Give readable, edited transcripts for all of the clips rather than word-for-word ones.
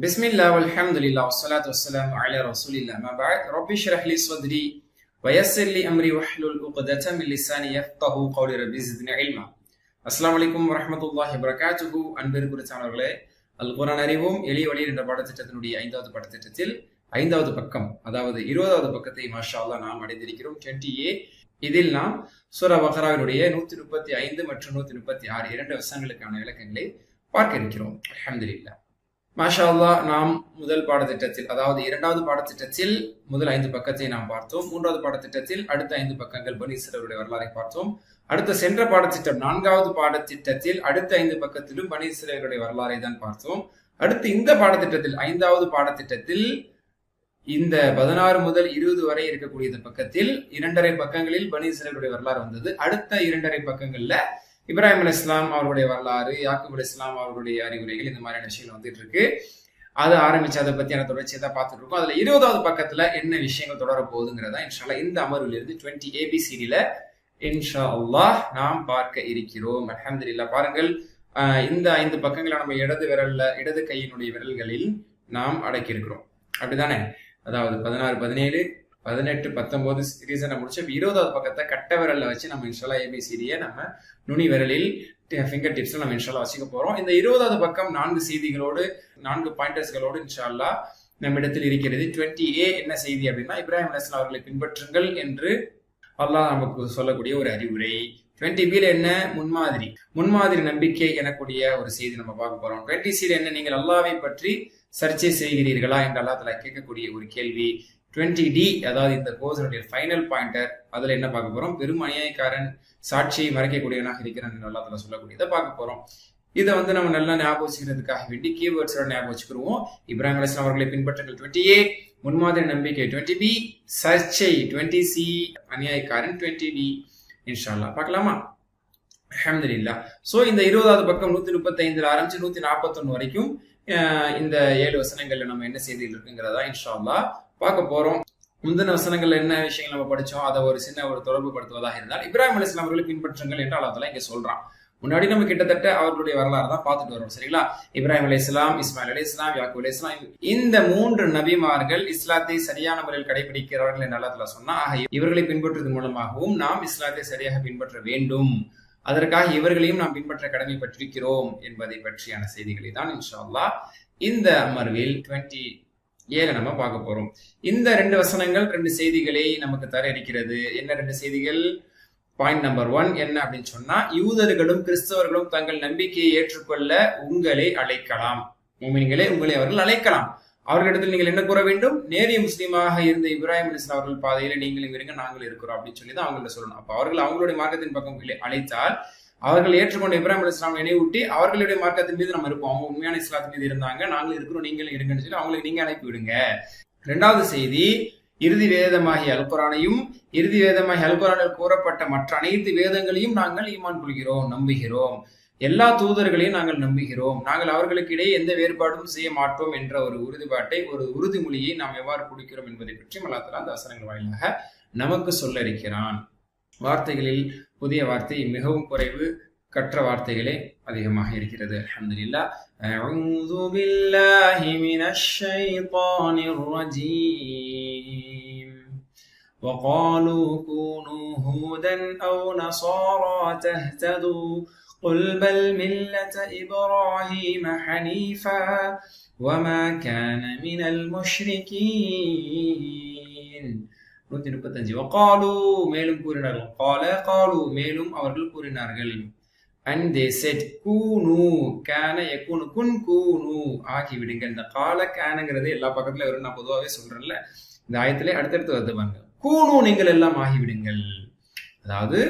பிஸ்மில்லாஹ் வல்ஹம்துலில்லாஹ் வஸ்ஸலாத்து வஸ்ஸலாமு அலா ரசூலில்லாஹ் அம்மா பஅத் ரப்பி ஷ்ரஹ் லி ஸத்ரி வயஸ்ஸிர் லி அம்ரி வஹ்லுல் உக்ததம் மின் லிசானி யஃப்கஹு கௌலி ரப்பி ஸித்னி இல்மா. அஸ்ஸலாமு அலைக்கும் வரஹ்மத்துல்லாஹி வபரகாத்துஹு. அன்பிற்குரியவர்களே, அல் குர்ஆன் அறிவோம் எளிய வழி என்ற பாடத்திட்டத்தினுடைய 5வது பாடத்திட்டத்தில் 5வது பக்கம், அதாவது 20வது பக்கத்தை மாஷா அல்லாஹ் நாம் அடைந்திருக்கிறோம். 20A. இதில் நாம் சூரா பக்ராவினுடைய 135 மற்றும் 136 இரண்டு வசனங்களுக்கான விளக்கங்களை பார்க்க இருக்கிறோம். அல்ஹம்துலில்லாஹ். மாஷா அல்லாஹ், நாம் முதல் பாடத்திட்டத்தில், அதாவது 2வது பாடத்திட்டத்தில் முதல் 5 பக்கத்தை நாம் பார்த்தோம். 3வது பாடத்திட்டத்தில் அடுத்த 5 பக்கங்கள் பனி இஸ்ரவேலுடைய வரலாறை பார்த்தோம். அடுத்த சென்ற பாடத்திட்டம் 4வது பாடத்திட்டத்தில் அடுத்த 5 பக்கத்திலும் பனி இஸ்ரவேலுடைய வரலாறை தான் பார்த்தோம். அடுத்து இந்த பாடத்திட்டத்தில் 5வது பாடத்திட்டத்தில் இந்த 16 முதல் 20 வரை இருக்கக்கூடிய பக்கத்தில் 2.5 பக்கங்களில் பனி இஸ்ரவேலுடைய வரலாறு வந்தது. அடுத்த 2.5 பக்கங்கள்ல இப்ராஹிம் அலைஹிஸ்ஸலாம் அவருடைய வரலாறு, யாக்கூப் அலைஹிஸ்ஸலாம் அவருடைய அறிவுரைகள், இந்த மாதிரியான விஷயங்கள் வந்துட்டு இருக்கு. அதை ஆரம்பிச்சு அதை பத்தியான தொடர்ச்சியை தான் பார்த்துட்டு இருக்கோம். அதுல 20வது பக்கத்துல என்ன விஷயங்கள் தொடர போகுதுங்கிறதா இன்ஷா அல்லாஹ் இந்த அமர்விலிருந்து 20 ABCDல இன்ஷா அல்லாஹ் நாம் பார்க்க இருக்கிறோம். அல்ஹம்துலில்லாஹ். பாருங்கள், இந்த 5 பக்கங்களை நம்ம இடது கையினுடைய விரல்களில் நாம் அடக்கி இருக்கிறோம். அப்படிதானே? அதாவது 16, 17, 18, 19 சீரீஸை முடிச்சு 20வது பக்கத்தை கட்ட விரல்ல வச்சு நம்ம இன்ஷால்லா ABCDயை நம்ம நுனி விரலில் ஃபிங்கர் டிப்ஸ்ல நம்ம இன்ஷால்லா வச்சுக்க போறோம். இந்த 20வது பக்கம் 4 செய்திகளோடு 4 பாயிண்டர்ஸ்களோடு இன்ஷால்லா நம்ம இடத்தில் இருக்கிறது. 20A என்ன செய்தி அப்படின்னா, இப்ராஹிம் அலைஹிஸ்ஸலாம் அவர்களை பின்பற்றுங்கள் என்று அல்லாஹ் நமக்கு சொல்லக்கூடிய ஒரு அறிவுரை. 20B என்ன? முன்மாதிரி நம்பிக்கை எனக்கூடிய ஒரு செய்தி நம்ம பார்க்க போறோம். 20C என்ன? நீங்கள் அல்லாஹ்வை பற்றி சர்ச்சை செய்கிறீர்களா என்று அல்லாஹ் தஆலா கேட்கக்கூடிய ஒரு கேள்வி. 20D, அதாவது இந்த கோர்ஸுடைய ஃபைனல் பாயிண்டர், அதுல என்ன பார்க்க போறோம்? பெரும் அநியாயக்காரன், சாட்சியை மறைக்கக்கூடியவனாக இருக்கிறான் என்று அல்லாஹ் தஆலா சொல்லக்கூடியதை பார்க்க போறோம். இதை நம்ம நல்லா ஞாபகம் வச்சுக்கிறதுக்காக வேண்டி கீவேர்ட்ஸோட ஞாபகம் வச்சுக்கிடுவோம். இப்ராஹிம் அலைஹிஸ்ஸலாம் அவர்களை பின்பற்றுங்கள் 20A, முன்மாதிரி நம்பிக்கை 20B, சர்ச்சை 20C, அநியாயக்காரன் 20D. இன்ஷா அல்லாஹ் பார்க்கலாமா? அல்ஹம்துலில்லாஹ். சோ இந்த 20வது பக்கம் 135 ஆரம்பிச்சு 141 வரைக்கும் இந்த 7 வசனங்கள்ல நம்ம என்ன செய்திகள் இருக்குங்கிறதா இன்ஷா அல்லாஹ் பார்க்க போறோம். முந்தின வசனங்கள்ல என்ன விஷயங்கள் நம்ம படிச்சோம் அதை ஒரு சின்ன தொடர்பு படுத்துவதாக இருந்தால், இப்ராஹிம் அலைஹிஸ்ஸலாம் அவர்களை பின்பற்றுங்கள் என்று அல்லாஹ் தஆலா இங்க சொல்றான். முன்னாடி நம்ம கிட்டத்தட்ட அவர்களுடைய வரலாறு தான் பார்த்துட்டு வரோம். சரிங்களா? இப்ராஹிம் அலைஹிஸ்ஸலாம், இஸ்மாயில் அலைஹிஸ்ஸலாம், யாக்கூப் அலைஹிஸ்ஸலாம், இந்த 3 நபிமார்கள் இஸ்லாத்தை சரியான முறையில் கடைபிடிக்கிறார்கள் என்று அல்லாஹ் தஆலா சொன்னா, இவர்களை பின்பற்றுவதன் மூலமாகவும் நாம் இஸ்லாத்தை சரியாக பின்பற்ற வேண்டும், அதற்காக இவர்களையும் நாம் பின்பற்ற கடமைப்பட்டிருக்கிறோம் என்பதை பற்றியான செய்திகளை தான் இன்ஷா அல்லாஹ் இந்த அமர்வில் 20A நம்ம பார்க்க போறோம். இந்த 2 வசனங்கள் 2 செய்திகளை நமக்கு தர இருக்கிறது. என்ன 2 செய்திகள்? பாயிண்ட் நம்பர் 1 என்ன அப்படின்னு சொன்னா, யூதர்களும் கிறிஸ்தவர்களும் தங்கள் நம்பிக்கையை ஏற்றுக்கொள்ள உங்களை அழைக்கலாம். முஃமின்களே, உங்களை அவர்கள் அழைக்கலாம். அவர்களிடத்தில் நீங்கள் என்ன கூற வேண்டும்? நேரிய முஸ்லீமாக இருந்த இப்ராஹிம் அலைஹிஸ்ஸலாம் அவர்கள் பாதையில நீங்களும் இருங்க, நாங்கள் இருக்கிறோம் அப்படின்னு சொல்லி தான் அவங்கள்ட்ட சொல்லணும். அப்ப அவர்கள் அவங்களுடைய மார்க்கத்தின் பக்கம் அழைத்தால், அவர்கள் ஏற்றுக்கொண்ட இப்ராஹிம் அலைஹிஸ்ஸலாம் நினைவூட்டி அவர்களுடைய மார்க்கத்தின் மீது நம்ம இருப்போம். அவங்க உண்மையான இஸ்லாத்தின் மீது இருந்தாங்க, நாங்களும் இருக்கிறோம், நீங்களும் இருங்கன்னு சொல்லி அவங்களுக்கு நீங்க அனுப்பி விடுங்க. 2வது செய்தி, இறுதி வேதமாகிய அல் குர்ஆனையும் இறுதி வேதமாகிய அல் குர்ஆனில் கூறப்பட்ட மற்ற அனைத்து வேதங்களையும் நாங்கள் ஈமான் கொள்கிறோம், நம்புகிறோம். எல்லா தூதர்களையும் நாங்கள் நம்புகிறோம். நாங்கள் அவர்களுக்கு இடையே எந்த வேறுபாடும் செய்ய மாட்டோம் என்ற ஒரு உறுதிப்பாட்டை, ஒரு உறுதிமொழியை நாம் எவ்வாறு கொடுக்கிறோம் என்பதை பற்றி அல்லாஹ் தஆலா அந்த வசனங்கள் வாயிலாக நமக்கு சொல்ல இருக்கிறான். வார்த்தைகளில் புதிய வார்த்தை மிகவும் குறைவு, கற்ற வார்த்தைகளே அதிகமாக இருக்கிறது. அல்ஹம்துலில்லாஹ். அஊது பில்லாஹி மினஷ் ஷைத்தானிர் ரஜீம். وقالوا كونوا هودا أو نصارى تهتدوا قل بل ملة إبراهيم حنيفا وما كان من المشركين. 135. وقالوا, மேலும் கூறினார்கள். قالوا, மேலும் அவர்கள் கூறினார்கள். and they said, கூனு, கான யகூனு, கூனு, ஆகிவிடுங்க. இந்த கால கானங்கிறது எல்லா பக்கத்துல வரும், நான் பொதுவாகவே சொல்றேன்ல, இந்த ஆயத்திலே அடுத்தடுத்து வருது பாருங்க. கூனு, நீங்கள் எல்லாம் ஆகிவிடுங்கள். அதாவது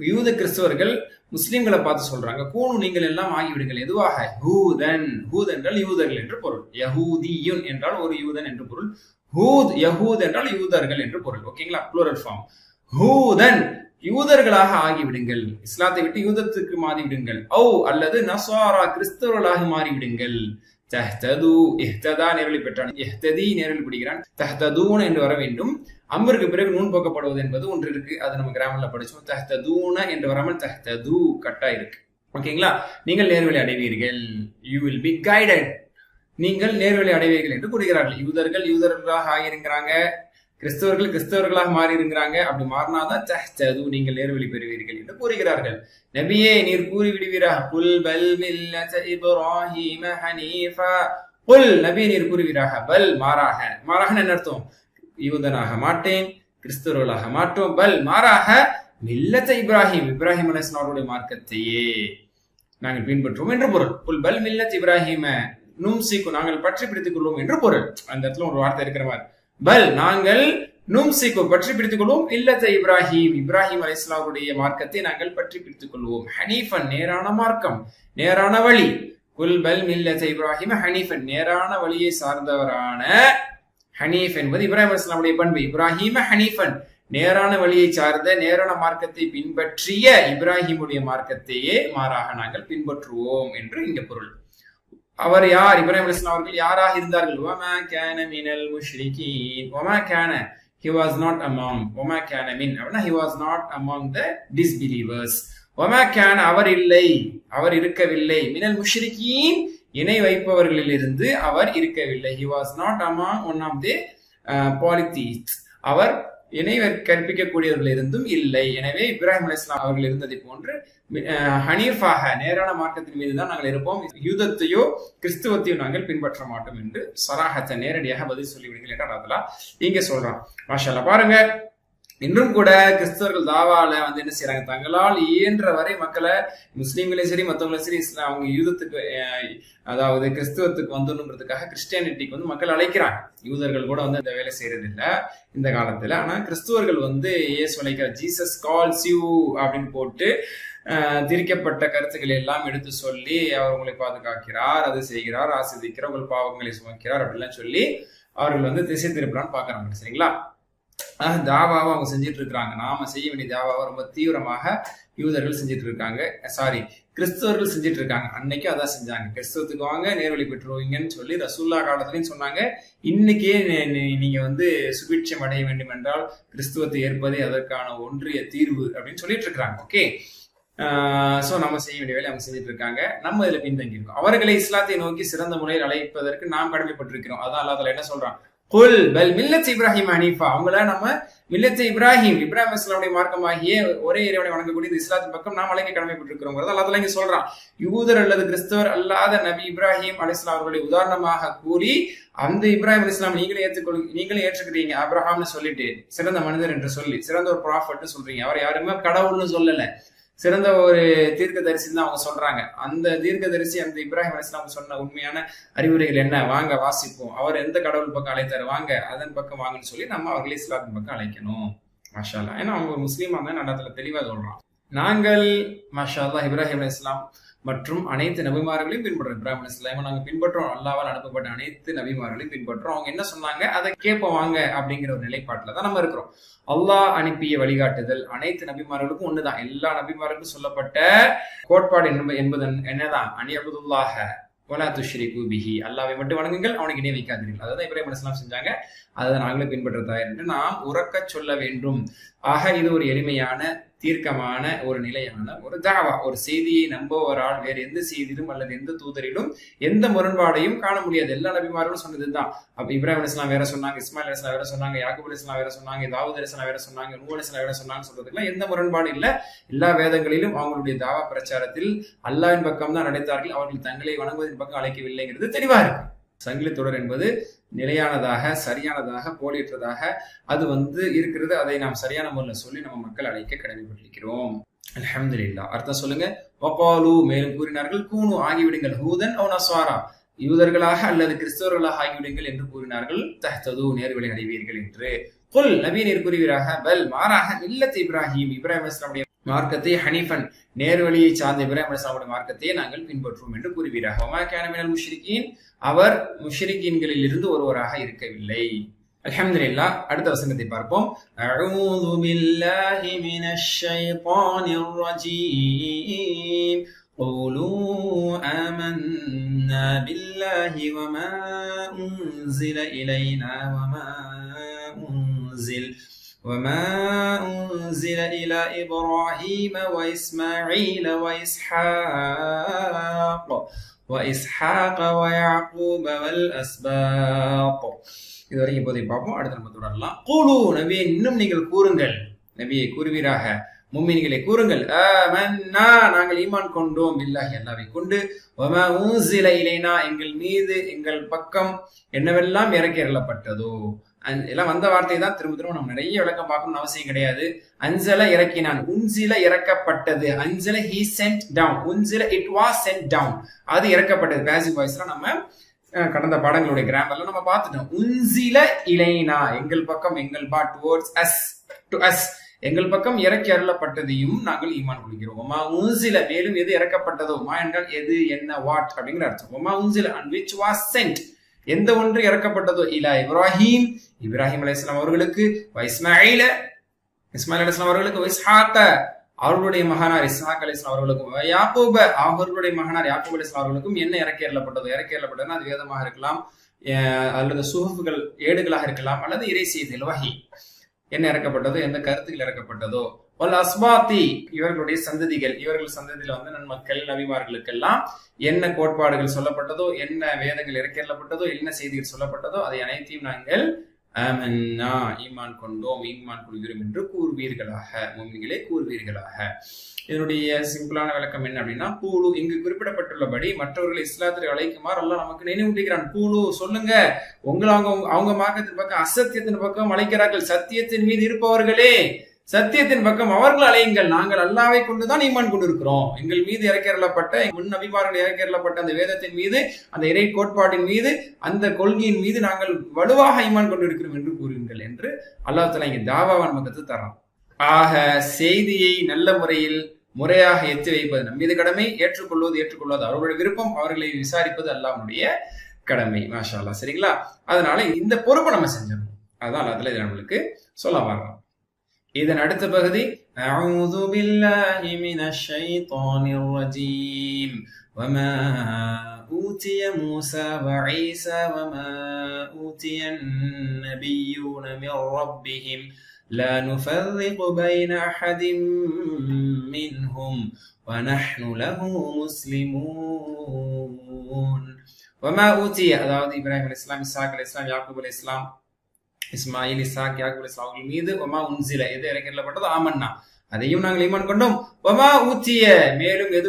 யூத கிறிஸ்தவர்கள் முஸ்லிம்களை பார்த்து சொல்றாங்க, கூனு, நீங்கள் எல்லாம் ஆகிவிடுங்கள். எதுவாக? ஹூதன். ஹூத் என்றால் யூதர்கள் என்று பொருள். யஹூதியுன் என்றால் ஒரு யூதன் என்று பொருள். யஹூத் என்றால் யூதர்கள் என்று பொருள். ஓகேங்களா? Plural form. ஹூதன், யூதர்களாக ஆகிவிடுங்கள். இஸ்லாத்தை விட்டு யூதத்துக்கு மாறிவிடுங்கள். அல்லது நஸ்வாரா, கிறிஸ்தவர்களாக மாறிவிடுங்கள். தஹ்தது, இஹ்ததா நேரலை பெற்றான், இஹ்ததி நேரலை பிடிக்கிறான், தஹ்ததூன என்று வர வேண்டும். அம்பருக்கு பிறகு நூன் போக்கப்படுவது என்பது ஒன்று இருக்கு, அது நம்ம கிராமர்ல படிச்சோம். தஹ்ததூன என்று வராமல் தஹ்தது கட்டா இருக்கு. ஓகேங்களா? நீங்கள் நேர்வழி அடைவீர்கள். You will be guided. நீங்கள் நேர்வழி அடைவீர்கள் என்று கூறுகிறார்கள். யூதர்களாக ஆகியிருக்கிறாங்க, கிறிஸ்தவர்கள் கிறிஸ்தவர்களாக மாறி இருக்கிறாங்க. அப்படி மாறினாதான் தஹ்தது நீங்கள் நேர்வழி பெறுவீர்கள் என்று கூறுகிறார்கள். நபியே நீர் கூறி விடுவீரா, குல் பல் மில்லத இப்ராஹீம ஹனீஃபா, குல் நபியே நீர் கூறுவீராக, பல் மாறாக, மாறாக என்ன அர்த்தம், யூதனாக மாட்டேன், கிறிஸ்தவர்களாக மாட்டோம், பல் மாறாக மில்லத்த இப்ராஹிம் அலைஹிஸ்ஸலாம் அவருடைய மார்க்கத்தையே நாங்கள் பின்பற்றுவோம் என்று பொருள். குல் பல் மில்லத் இப்ராஹிம நும்சிக்கு நாங்கள் பற்றி பிடித்துக் கொள்வோம் என்று பொருள். அந்த இடத்துல ஒரு வார்த்தை இருக்கிற மாதிரி, பல் நாங்கள் நும்சிக்கு பற்றி பிடித்துக் கொள்வோம், இல்லத்த இப்ராஹிம் அலைஹிஸ்ஸலாம் அவருடைய மார்க்கத்தை நாங்கள் பற்றி பிடித்துக் கொள்வோம். ஹனீஃபன் நேரான மார்க்கம், நேரான வழி. குல் பல் மில்லத்த இப்ராஹிம ஹனீஃபன் நேரான வழியை சார்ந்தவரான, ஹனீஃப் என்பது இப்ராஹிம் அலைஹிஸ்ஸலாமுடைய பண்பு. இப்ராஹிம ஹனீஃபன் நேரான வழியை சார்ந்த நேரான மார்க்கத்தை பின்பற்றிய இப்ராஹிமுடைய மார்க்கத்தையே மாறாக நாங்கள் பின்பற்றுவோம் என்று இங்க பொருள். அவர் யார், இப்ராஹிம் அலைஹிஸ்ஸலாம் அவர்கள் யாராக இருந்தார்கள், வமா கான மினல் முஷ்ரிகீன், வமா கான he was not among, வமா கான மின் அப்படினா he was not among the disbelievers, வமா கான அவர் இல்லை, அவர் இருக்கவில்லை, மினல் முஷ்ரிகீன் இணை வைப்பவர்களிலிருந்து அவர் இருக்கவில்லை, he was not among one of the polytheists, அவர் இணை கற்பிக்கக்கூடியவர்கள் இருந்தும் இல்லை. எனவே இப்ராஹிம் அலைஹிஸ்ஸலாம் அவர்கள் இருந்ததை போன்று ஹனீஃபாக நேரான மார்க்கத்தின் மீது தான் நாங்கள் இருப்போம், யூதத்தையோ கிறிஸ்துவத்தையோ நாங்கள் பின்பற்ற மாட்டோம் என்று சராஹத்தை நேரடியாக பதில் சொல்லிவிடுங்கள் என்று அல்லாஹ் இங்க சொல்றான். மாஷா அல்லாஹ் பாருங்க, இன்றும் கூட கிறிஸ்தவர்கள் தாவால என்ன செய்யறாங்க, தங்களால் இயன்ற வரை மக்களை, முஸ்லீம்களையும் சரி மற்றவங்களும் சரி, அவங்க யூதத்துக்கு அதாவது கிறிஸ்துவத்துக்கு வந்துன்றதுக்காக கிறிஸ்டியானிட்டிக்கு மக்கள் அழைக்கிறாங்க. யூதர்கள் கூட அந்த வேலை செய்யறது இல்லை இந்த காலத்துல. ஆனா கிறிஸ்துவர்கள் இயேசு அழைக்கிற ஜீசஸ் கால்ஸ் யூ அப்படின்னு போட்டு திரிக்கப்பட்ட கருத்துக்களை எல்லாம் எடுத்து சொல்லி அவர் உங்களை பாதுகாக்கிறார், அது செய்கிறார், ஆசிரிக்கிறார், உங்கள் பாவங்களை சுமக்கிறார் அப்படிலாம் சொல்லி அவர்கள் திசை திருப்பலான்னு பாக்குறாங்க. சரிங்களா, தாவாவை அவங்க செஞ்சிட்டு இருக்கிறாங்க. நாம செய்ய வேண்டிய தாவாவை ரொம்ப தீவிரமாக யூதர்கள் செஞ்சிட்டு இருக்காங்க, கிறிஸ்தவர்கள் செஞ்சிட்டு இருக்காங்க. அன்னைக்கு அதான் செஞ்சாங்க, கிறிஸ்தவத்துக்கு வாங்க நேர்வழி பெற்றுவீங்கன்னு சொல்லி ரசூல்லா காலத்திலையும் சொன்னாங்க. இன்னைக்கே நீங்க சுபிட்சம் அடைய வேண்டும் என்றால் கிறிஸ்துவத்தை ஏற்பதே அதற்கான ஒன்றிய தீர்வு அப்படின்னு சொல்லிட்டு இருக்கிறாங்க. ஓகே, சோ நம்ம செய்ய வேண்டிய வேலை அவங்க செஞ்சுட்டு இருக்காங்க, நம்ம இதுல பின்தங்கி இருக்கோம். அவர்களை இஸ்லாத்தை நோக்கி சிறந்த முறையில் அழைப்பதற்கு நாம் கடமைப்பட்டிருக்கிறோம். அதான் அல்லாஹ் என்ன சொல்றான், குல் பல் மில்லத் இப்ராஹிம் ஹனீஃபா, அவங்கள நம்ம மில்லத் இப்ராஹிம் அலைஹிஸ்ஸலாமுடைய மார்க்கமாகிய ஒரே இறைவனை வணங்கக்கூடிய இஸ்லாத்தின் பக்கம் நாம் அழைக்க கடமைப்பட்டிருக்கிறோம். அல்லாஹ் இங்க சொல்றான், யூதர் அல்லது கிறிஸ்தவர் அல்லாத நபி இப்ராஹிம் அலைஹிஸ்ஸலாம் அவர்களை உதாரணமாக கூறி, அந்த இப்ராஹிம் அலைஹிஸ்ஸலாம் நீங்களே ஏற்றுக்கிறீங்க, அப்ரஹாம்னு சொல்லிட்டு சிறந்த மனிதர் என்று சொல்லி, சிறந்த ஒரு ப்ராஃபட்னு சொல்றீங்க. அவர் யாருமே கடவுள்னு சொல்லல, சிறந்த ஒரு தீர்க்கதரிசி தான் அவங்க சொல்றாங்க. அந்த தீர்க்கதரிசி அந்த இப்ராஹிம் அலைஹிஸ்ஸலாம் சொன்ன உண்மையான அறிவுரைகள் என்ன, வாங்க வாசிப்போம், அவர் எந்த கடவுள் பக்கம் அழைத்தாரு, வாங்க அதன் பக்கம் வாங்கன்னு சொல்லி நம்ம அவர்களை இஸ்லாத்தின் பக்கம் அழைக்கணும். மாஷா அல்லாஹ், ஏன்னா அவங்க ஒரு முஸ்லீமா தான் நடத்துல தெளிவா சொல்றான். நாங்கள் மாஷா அல்லாஹ் இப்ராஹிம் அலைஹிஸ்ஸலாம் மற்றும் அனைத்து நபிமார்களையும் பின்பற்றோம். இப்ராஹிம் அலைஹிஸ்ஸலாம் நாங்க பின்பற்றோம், அல்லாஹ்வால் அனுப்பப்பட்ட அனைத்து நபிமார்களையும் பின்பற்றோம். அவங்க என்ன சொன்னாங்க அதை கேட்போம் வாங்க அப்படிங்கிற ஒரு நிலைப்பாட்டுல தான் நம்ம இருக்கிறோம். அல்லாஹ் அனுப்பிய வழிகாட்டுதல் அனைத்து நபிமார்களுக்கும் ஒண்ணுதான். எல்லா நபிமார்களுக்கும் சொல்லப்பட்ட கோட்பாடு என்பது என்னதான், அனியபுதுல்லாஹ வலா துஷ்ரிகு பிஹி, அல்லாஹ்வை மட்டும் வணங்குங்கள், அவனுக்கு இணை வைக்காதீர்கள். அதான் இப்ராஹிம் அலைஹிஸ்ஸலாம் செஞ்சாங்க, அதை நாங்களே பின்பற்ற தயார் என்று நாம் உறக்க சொல்ல வேண்டும். ஆக இது ஒரு எளிமையான தீர்க்கமான ஒரு நிலையான ஒரு தாவா. ஒரு செய்தியை நம்புவரால் வேறு எந்த செய்தியிலும் அல்லது எந்த தூதரிலும் எந்த முரண்பாடையும் காண முடியாது. எல்லா நபிமார்களும் சொன்னதுதான். அப்ப இப்ராஹிம் அலைஹிஸ்ஸலாம் வேற சொன்னாங்க, இஸ்மாயில் அலைஹிஸ்ஸலாம் வேற சொன்னாங்க, யாக்கூப் அலைஹிஸ்ஸலாம் வேற சொன்னாங்க, தாவூத் அலைஹிஸ்ஸலாம் வேற சொன்னாங்க, நூஹ் அலைஹிஸ்ஸலாம் வேற சொன்னாங்க சொல்றதுக்குலாம் எந்த முரண்பாடு இல்லை. எல்லா வேதங்களிலும் அவங்களுடைய தாவா பிரச்சாரத்தில் அல்லாஹ்வின் பக்கம் தான் நடத்தார்கள், அவர்கள் தங்களை வணங்குவதன் பக்கம் அழைக்கவில்லைங்கிறது தெளிவா இருக்கு. சங்கிலி தொடர் என்பது நிலையானதாக, சரியானதாக, போலியற்றதாக அது இருக்கிறது. அதை நாம் சரியான முறையில் சொல்லி நம்ம மக்கள் அழைக்க கடமைப்பட்டிருக்கிறோம். அல்ஹம்துலில்லாஹ். அர்த்தம் சொல்லுங்க. வகாலு மேலும் கூறினார்கள், கூனு ஆகிவிடுங்கள், ஹூதன் அவ் நஸ்வாரா யூதர்களாக அல்லது கிறிஸ்தவர்களாக ஆகிவிடுங்கள் என்று கூறினார்கள், தஹ்தது நேர்வழி அடைவீர்கள் என்று. குல் நபி நீர் கூறுவீராக, பல் மாறாக மில்லத் இப்ராஹிம் அலைஹிஸ்ஸலாமுடைய மார்க்கத்தை, ஹனீஃபன் நேர்வழியை சார்ந்த இப்ராஹிம் அலைஹிஸ்ஸலாமுடைய மார்க்கத்தை நாங்கள் பின்பற்றுவோம் என்று கூறுவீராக. வமா கான மினல் முஷ்ரிகீன், அவர் முஷ்ரிகீன்களில் இருந்து ஒருவராக இருக்கவில்லை. அல்ஹம்துலில்லாஹ். அடுத்த வசனத்தை பார்ப்போம். அஊது பில்லாஹி மினஷ் ஷைத்தானிர் ரஜீம். قولوا آمنا بالله وما أنزل إلينا وما أنزل وما أنزل إلى إبراهيم وإسماعيل وإسحاق ويعقوب والأسباط. இதுவரைக்கும் இப்போதை பார்ப்போம். அடுத்த நம்ம தொடரலாம். கூலு, நபியை இன்னும் நீங்கள் கூறுங்கள், நபியை கூறுவீராக, முஃமின்களை கூறுங்கள், ஆமன்னா நாங்கள் ஈமான் கொண்டோம், பில்லாஹி அல்லாஹ்வை கொண்டு, வமா உன்சில இலைனா எங்கள் மீது எங்கள் பக்கம் என்னவெல்லாம் இறக்கி அருளப்பட்டதோ. எல்லாம் வந்த வார்த்தை தான் திரும்ப திரும்ப நம்ம நிறைய விளக்கம் பார்க்கணும்னு அவசியம் கிடையாது. அன்சல இறக்கினான், உன்சில இறக்கப்பட்டது, அன்சல he sent down, உன்சில it was sent down, அது இறக்கப்பட்டது. பாசிவ் வாய்ஸ்லாம் நம்ம கடந்த பாடங்களுடைய கிராமர்ல நம்ம பார்த்துட்டோம். உன்சில இலைனா எங்கள் பக்கம், எங்கள் பா டுவர்ட்ஸ் அஸ், டு அஸ் எங்கள் பக்கம் இறக்கி அருளப்பட்டதையும் நாங்கள் ஈமான் கொள்கிறோம். ஒமா உன்சில மேலும் எது இறக்கப்பட்டதோ, மா என்றால் எது, என்ன, வாட் அப்படிங்கிற அர்த்தம். ஒமா உன்சில and which was sent எந்த ஒன்று இறக்கப்பட்டதோ, இலா இப்ராஹிம் இப்ராஹிம் அலைஹிஸ்ஸலாம் அவர்களுக்கு, இஸ்மாயில் அலைஹிஸ்ஸலாம் அவர்களுக்கு, இஸ்ஹாக அவர்களுடைய மகனார் இஸ்ஹாக் அலைஹிஸ்ஸலாம் அவர்களுக்கும், யாக்கூப அவர்களுடைய மகனார் யாக்கூப் அலைஹிஸ்ஸலாம் அவர்களுக்கும் என்ன இறக்கி அருளப்பட்டதுன்னா அது வேதமாக இருக்கலாம், அல்லது சுஹுஃப்கள் ஏடுகளாக இருக்கலாம், அல்லது இறை செய்திகள் வஹி என்ன இறக்கப்பட்டதோ, எந்த கருத்துக்கள் இறக்கப்பட்டதோ. வல் அஸ்பாத்தி இவர்களுடைய சந்ததிகள், இவர்கள் சந்ததியில நன்மக்கள் நபிமார்களுக்கெல்லாம் என்ன கோட்பாடுகள் சொல்லப்பட்டதோ, என்ன வேதங்கள் இறக்கப்பட்டதோ, என்ன செய்திகள் சொல்லப்பட்டதோ அதை அனைத்தையும் நாங்கள் ஆமன்னா ஈமான் கொண்டோம், ஈமான் கொள்கிறோம் என்று கூறுவீர்களாக, முஃமின்களே கூறுவீர்களாக. இதனுடைய சிம்பிளான விளக்கம் என்ன அப்படின்னா, பூலு இங்கு குறிப்பிடப்பட்டுள்ளபடி மற்றவர்களை இஸ்லாத்திற்கு அழைக்குமாறு அல்லாஹ் நமக்கு நினைவூட்டுகிறான். பூலு சொல்லுங்க, உங்களை அவங்க மார்க்கத்தின் பக்கம் அசத்தியத்தின் பக்கம் அழைக்கிறார்கள், சத்தியத்தின் மீது இருப்பவர்களே சத்தியத்தின் பக்கம் அவர்கள் அழையுங்கள், நாங்கள் அல்லாஹ்வை கொண்டுதான் ஈமான் கொண்டிருக்கிறோம், எங்கள் மீது இறக்கப்பட்ட முன் நபிமார்கள் இறக்கப்பட்ட அந்த வேதத்தின் மீது, அந்த இறை கோட்பாட்டின் மீது, அந்த கொள்கையின் மீது நாங்கள் வலுவாக ஈமான் கொண்டிருக்கிறோம் என்று கூறுங்கள் என்று அல்லாஹ் தஆலா இங்கே தாவாவான் பக்கத்து தரான். ஆக செய்தியை நல்ல முறையில் முறையாக எத்தி வைப்பது நம் மீது கடமை, ஏற்றுக்கொள்வது அவர்களுடைய விருப்பம், அவர்களை விசாரிப்பது அல்லாஹ்வுடைய கடமை. மாஷா அல்லாஹ். சரிங்களா? அதனால இந்த பொறுப்பை நம்ம செஞ்சிடணும். அதுதான் அல்லாஹ் தஆலா நம்மளுக்கு சொல்ல வர்றான். இதன் அடுத்த பகுதி, அஊது பில்லாஹி மினஷ் ஷைத்தானிர் ரஜீம் வமா ஊதிய மூஸா வஈஸா வமா ஊதியன் நபிய்யூன மிர் ரப்பிஹிம் லா நுஃபர்ரிகு பைன அஹதின் மின்ஹும் வநஹ்னு லஹு முஸ்லிமூன். வமா ஊதிய, அதாவது இப்ராஹிம் அலைஹிஸ்ஸலாம், இஸ்ஹாக் அலைஹிஸ்ஸலாம், யாக்கூப் அலைஹிஸ்ஸலாம், இஸ்மாயில் இஸ்ஹாக் யாக்கூப் அலைஹிஸ்ஸலாம் அவர்கள் மீது வமா உன்சில எது இறக்கப்பட்டதோ ஆமன்னா அதையும் நாங்கள் ஈமான் கொண்டோம். வமா ஊத்திய மேலும் எது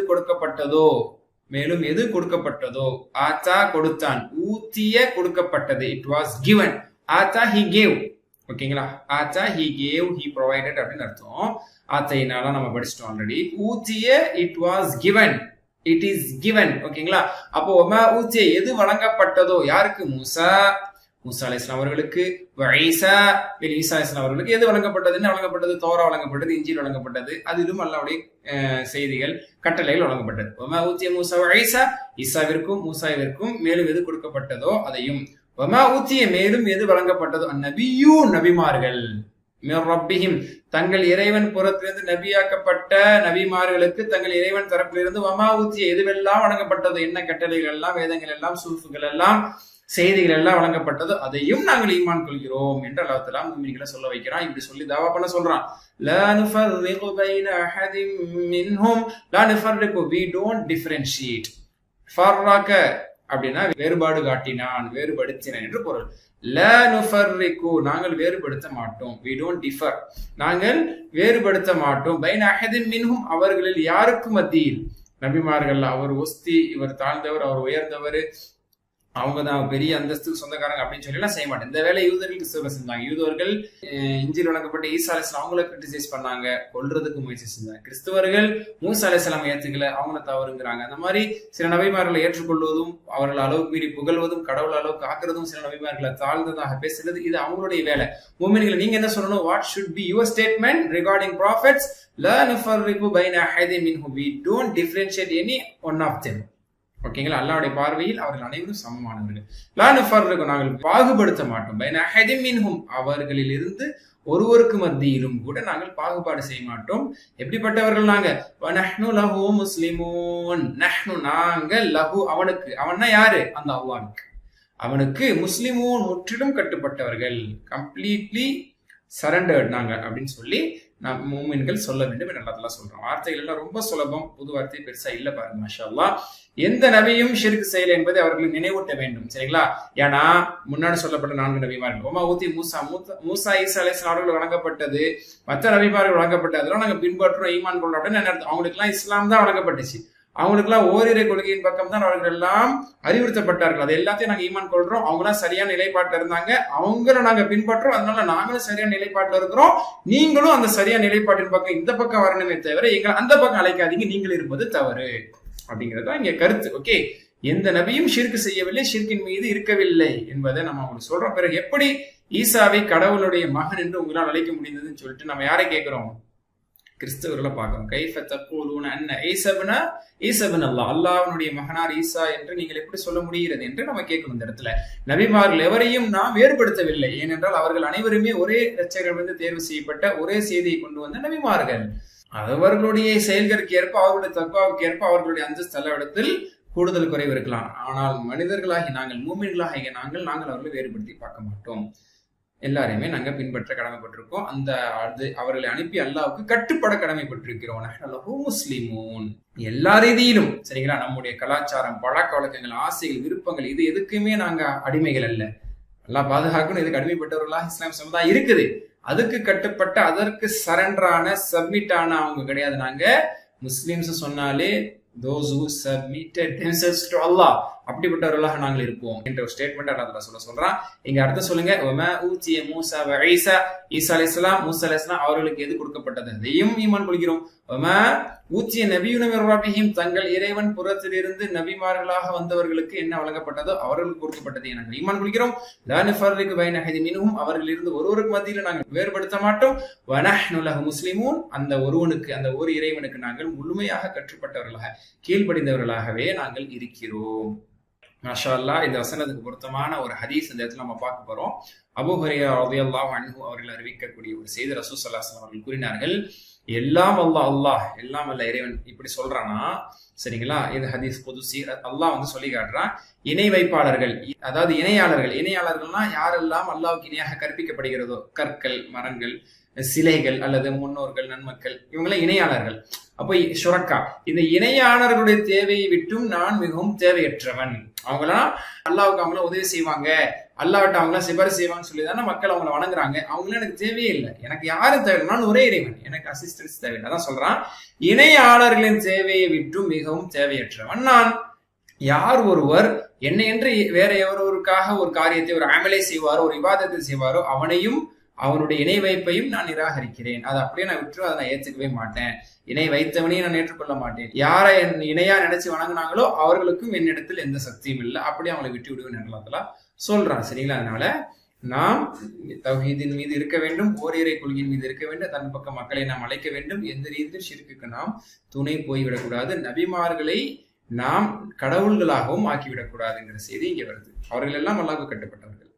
கொடுக்கப்பட்டதோ, ஆத்தா கொடுத்தான், ஊத்திய கொடுக்கப்பட்டது, இட் வாஸ் கிவன், ஆத்தா he gave, ஓகேங்களா, ஆத்தா he gave, he provided அப்படின்னு அர்த்தம். ஆத்தைனால நம்ம படிச்சிட்டோம் ஆல்ரெடி. ஊத்திய it was given, it is given, ஓகேங்களா. அப்போ வமா ஊத்திய எது வழங்கப்பட்டதோ யாருக்கு, மூசா அலைஹிஸ்ஸலாம் அவர்களுக்கு, ஈசா அலைஹிஸ்ஸலாம் அவர்களுக்கு எது வழங்கப்பட்டது, என்ன வழங்கப்பட்டது, தௌரா வழங்கப்பட்டது, இன்ஜீல் வழங்கப்பட்டது, அதிலும் அல்லாஹ்வுடைய செய்திகள் கட்டளைகள் வழங்கப்பட்டது. வமா ஊத்திய மூசா ஈசா, ஈசாவிற்கும் மூசாவிற்கும் மேலும் எது கொடுக்கப்பட்டதோ அதையும். வமா ஊத்திய மேலும் எது வழங்கப்பட்டதோ, அந்நபியூன் நபிமார்கள், மிர் ரப்பிஹிம் தங்கள் இறைவன் புறத்திலிருந்து நபியாக்கப்பட்ட நபிமார்களுக்கு தங்கள் இறைவன் தரப்பிலிருந்து வமா ஊத்திய எதுவெல்லாம் வழங்கப்பட்டதோ, என்ன கட்டளைகள் எல்லாம், வேதங்கள் எல்லாம், சூஃபுகள் எல்லாம், செய்திகள் எல்லாம் வழங்கப்பட்டது அதையும் நாங்கள் ஈமான் கொள்கிறோம் என்று அல்லாஹ் தஆலா முஃமின்களை சொல்ல வைக்கிறான். இப்படி சொல்லி தாவா பண்ண சொல்றான். லா நுஃபர்ரிகு பைன அஹதின் மின்ஹும், லா நுஃபர்ரிகு we don't differentiate. ஃபர்ரக அப்படின்னா வேறுபாடு காட்டினான், வேறுபடுத்தினான் என்று பொருள். லா நுஃபர்ரிகு நாங்கள் வேறுபடுத்த மாட்டோம், we don't differ நாங்கள் வேறுபடுத்த மாட்டோம், பைன அஹதின் மின்ஹும் அவர்களில் யாருக்கு மத்தியில், நபிமார்கள் அவர் ஒஸ்தி, இவர் தாழ்ந்தவர், அவர் உயர்ந்தவர், அவங்க தான் பெரிய அந்தஸ்துக்கு சொந்தக்காரங்க அப்படின்னு சொல்லி எல்லாம் செய்ய மாட்டேன். இந்த வேலை யூதர்கள் கிறிஸ்தவர்கள் செஞ்சாங்க. யூதர்கள் இன்ஜீல் வழங்கப்பட்ட ஈசா அலைஹிஸ்ஸலாம் அவங்கள கிரிட்டிசைஸ் பண்ணாங்க, கொல்றதுக்கு முயற்சி செஞ்சாங்க. கிறிஸ்தவர்கள் மூசா அலைஹிஸ்ஸலாம் ஏத்துக்கல, அவங்கள தவறுங்கிறாங்க. அந்த மாதிரி சில நபிமார்களை ஏற்றுக்கொள்வதும், அவர்கள் அளவுக்கு மீறி புகழ்வதும், கடவுள் அளவுக்கு ஆக்குறதும், சில நபிமார்களை தாழ்ந்ததாக பேசுறது, இது அவங்களுடைய வேலை. முஃமின்களை நீங்க என்ன சொல்லணும், what should be your statement regarding prophets, லா நுஃபர்ரிகு பைன அஹதின் மின்ஹும், we don't differentiate any one of them. ஓகேங்களா, அல்லாஹ்வுடைய பார்வையில் அவர்கள் அனைவரும் சமமானவர்கள். லா நுஃபர்ரிகு நாங்கள் பாகுபடுத்த மாட்டோம், பைன அஹதின் மின்ஹும் அவர்களில் இருந்து ஒருவருக்கு மத்தியிலும் கூட நாங்கள் பாகுபாடு செய்ய மாட்டோம். எப்படிப்பட்டவர்கள் நாங்க, வநஹ்னு லஹு முஸ்லிமூன், நஹ்னு நாங்கள், லஹு அவனுக்கு, அவன்னா யாரு, அந்த அல்லாஹ்வுக்கு, அவனுக்கு, முஸ்லிமூன் முற்றிலும் கட்டுப்பட்டவர்கள், கம்ப்ளீட்லி சரண்டர்ட் நாங்க அப்படின்னு சொல்லி நாம் மூமின்கள் சொல்ல வேண்டும் என்று அல்லாஹ் சொல்றோம். வார்த்தைகள் எல்லாம் ரொம்ப சுலபம், புது வார்த்தை பெருசா இல்ல பாருங்க. மாஷா அல்லாஹ். எந்த நபியும் ஷிர்க் செய்யல என்பதை அவர்களுக்கு நினைவூட்ட வேண்டும். சரிங்களா? ஏன்னா முன்னாடி சொல்லப்பட்ட 4 நபிமார்கள் ஒமா ஊத்தி மூசா ஈசா அலைஹிஸ்ஸலாம் அவர்கள் வழங்கப்பட்டது, மற்ற நபிமார்கள் வழங்கப்பட்டது, அதெல்லாம் நாங்க பின்பற்றோம், ஈமான் கொள்றோம் அப்படின்னு அவங்களுக்கு எல்லாம் இஸ்லாம் தான் வழங்கப்பட்டுச்சு. அவங்களுக்குலாம் ஓரிரை கொள்கையின் பக்கம் தான் அவர்கள் எல்லாம் அறிவுறுத்தப்பட்டார்கள். அது எல்லாத்தையும் நாங்க ஈமான் கொள்றோம், அவங்களாம் சரியான நிலைப்பாட்டில் இருந்தாங்க, அவங்கள நாங்க பின்பற்றோம், அதனால நாங்களும் சரியான நிலைப்பாட்டில் இருக்கிறோம், நீங்களும் அந்த சரியான நிலைப்பாட்டின் பக்கம் இந்த பக்கம் வரணுமே தவிர எங்களை அந்த பக்கம் அழைக்காதீங்க, நீங்கள் இருப்பது தவறு அப்படிங்கிறதா இங்க கருத்து. ஓகே, எந்த நபியும் ஷிர்க் செய்யவில்லை, ஷிர்கின் மீது இருக்கவில்லை என்பதை நம்ம அவங்களுக்கு சொல்றோம். பிறகு எப்படி ஈசாவை கடவுளுடைய மகன் என்று உங்களால் அழைக்க முடிந்ததுன்னு சொல்லிட்டு நம்ம யாரை கேட்கிறோம்? கிறிஸ்தவர்களை பார்க்கிறோம். கைஃப தக்கூலூன அன்ன ஈசபன அல்லாஹ், அல்லாஹ்வுடைய மகனார் ஈசா என்று நீங்கள் எப்படி சொல்ல முடிகிறது என்று நம்ம கேட்கணும். இந்த இடத்துல நபிமார்கள் எவரையும் நாம் வேறுபடுத்தவில்லை. ஏனென்றால் அவர்கள் அனைவருமே ஒரே இரட்சகரிடமிருந்து தேர்வு செய்யப்பட்ட ஒரே செய்தியை கொண்டு வந்த நபிமார்கள். அவர்களுடைய செயல்களுக்கு ஏற்ப, அவர்களுடைய தக்வாவுக்கு ஏற்ப அவர்களுடைய அந்தஸ்து அல்லவிடத்தில் கூடுதல் குறைவு இருக்கலாம். ஆனால் மனிதர்களாகி நாங்கள், மூமின்களாகிய நாங்கள் அவர்களை வேறுபடுத்தி பார்க்க மாட்டோம். எல்லாரையுமே நாங்க பின்பற்ற கடமைப்பட்டிருக்கோம். அந்த அவர்களை அனுப்பி அல்லாஹ்வுக்கு கட்டுப்பட கடமைப்பட்டிருக்கிறோம். முஸ்லிமூன் எல்லா ரீதியிலும். சரிங்களா? நம்முடைய கலாச்சாரம், பழக்க வழக்கங்கள், ஆசைகள், விருப்பங்கள், இது எதுக்குமே நாங்க அடிமைகள் அல்ல. அல்லாஹ் பாதுகாக்கணும், இதுக்கு அடிமைப்பட்டவர்களாக இஸ்லாம் சமுதாயம் இருக்குது. அதுக்கு கட்டுப்பட்ட, அதற்கு சரண்டரான, சப்மிட் ஆன அவங்க கிடையாது. நாங்க முஸ்லிம்ஸ் சொன்னாலே those who submitted themselves to Allah, அப்படிப்பட்டவர்களாக நாங்கள் இருப்போம் என்ற ஒரு ஸ்டேட்மெண்ட் அல்லாஹ் சொல்றான். இங்க அர்த்தம் சொல்லுங்க. வமா ஊதிய மூசா வ ஈசா, ஈசா அலைஹிஸ்ஸலாம், மூசா அலைஹிஸ்ஸலாம் அவர்களுக்கு எது கொடுக்கப்பட்டது அதையும் ஈமான் கொள்கிறோம். வமா ஊதிய நபியுன மிர் ரப்பிஹிம், தங்கள் இறைவன் புறத்திலிருந்து நபிமார்களாக வந்தவர்களுக்கு என்ன வழங்கப்பட்டதோ அவர்களுக்கு கொடுக்கப்பட்டதை நாங்கள் ஈமான் கொள்கிறோம். லா நஃபர்ரிகு பைன அஹதின் மின்ஹும், அவர்களிலிருந்து ஒருவருக்கு மத்தியில் நாங்கள் வேறுபடுத்த மாட்டோம். வ நஹ்னு லஹு முஸ்லிமூன், அந்த ஒருவனுக்கு, அந்த ஒரு இறைவனுக்கு நாங்கள் முழுமையாக கட்டுப்பட்டவர்களாக, கீழ்ப்படிந்தவர்களாகவே நாங்கள் இருக்கிறோம். மாஷா அல்லாஹ். இந்த வசனத்துக்கு பொருத்தமான ஒரு ஹதீஸ் இந்த இடத்துல நம்ம பார்க்க போறோம். அபூ ஹுரைரா ரலியல்லாஹு அன்ஹு அவர்கள் அறிவிக்கக்கூடிய ஒரு செய்தி. ரசூல் ஸல்லல்லாஹு அலைஹி வஸல்லம் அவர்கள் கூறினார்கள், எல்லாம் அல்லாஹ், எல்லாம் அல்ல இறைவன் இப்படி சொல்றானா? சரிங்களா? இது ஹதீஸ் குதுசி. அல்லாஹ் சொல்லி காட்டுறான், இணை வைப்பாளர்கள், அதாவது இணையாளர்கள்னா யாரெல்லாம் அல்லாஹ்வுக்கு இணையாக கற்பிக்கப்படுகிறதோ, கற்கள், மரங்கள், சிலைகள் அல்லது முன்னோர்கள், நன்மக்கள், இவங்கள இணையாளர்கள். அப்போ ஷுரக்கா, இந்த இணையாளர்களுடைய தேவையை விட்டும் நான் மிகவும் தேவையற்றவன். அவங்களாம் அல்லாஹ்வுக்கு அவங்களாம் உதவி செய்வாங்க, அல்லாஹ்விட்ட அவங்களாம் சிபாரிசு செய்வாங்கன்னு சொல்லி தானே மக்கள் அவங்கள வணங்குறாங்க. அவங்களும் எனக்கு தேவையே இல்லை, எனக்கு யாரும் தேவை, நான் ஒரே இறைவன், எனக்கு அசிஸ்டன்ஸ் தேவையில்லை. அதான் சொல்றான், இணையாளர்களின் தேவையை விட்டும் மிகவும் தேவையற்றவன் நான். யார் ஒருவர் என்னை என்று வேற எவரொருக்காக ஒரு காரியத்தை, ஒரு அமலை செய்வாரோ, ஒரு இபாதத்தை செய்வாரோ, அவனையும் அவனுடைய இணை வைப்பையும் நான் நிராகரிக்கிறேன். அதை அப்படியே நான் விட்டு அதை நான் ஏற்றுக்கவே மாட்டேன். இணை வைத்தவனையும் நான் ஏற்றுக்கொள்ள மாட்டேன். யாரை இணையா நினைச்சு வணங்கினாங்களோ அவர்களுக்கும் என்னிடத்தில் எந்த சக்தியும் இல்லை, அப்படியே அவங்களை விட்டு விடுவேன் சொல்றான். சரிங்களா? அதனால நாம் தௌஹீதின் மீது இருக்க வேண்டும், ஓரிரை கொள்கையின் மீது இருக்க வேண்டும், தன் பக்கம் மக்களை நாம் அழைக்க வேண்டும். எந்த ரீதியில் ஷிர்க்குக்கு நாம் துணை போய்விடக்கூடாது. நபிமார்களை நாம் கடவுள்களாகவும் ஆக்கிவிடக்கூடாதுங்கிற செய்தி இங்கே வருது. அவர்கள் எல்லாம் அல்லாஹ்வுக்கு கட்டுப்பட்டவர்கள்,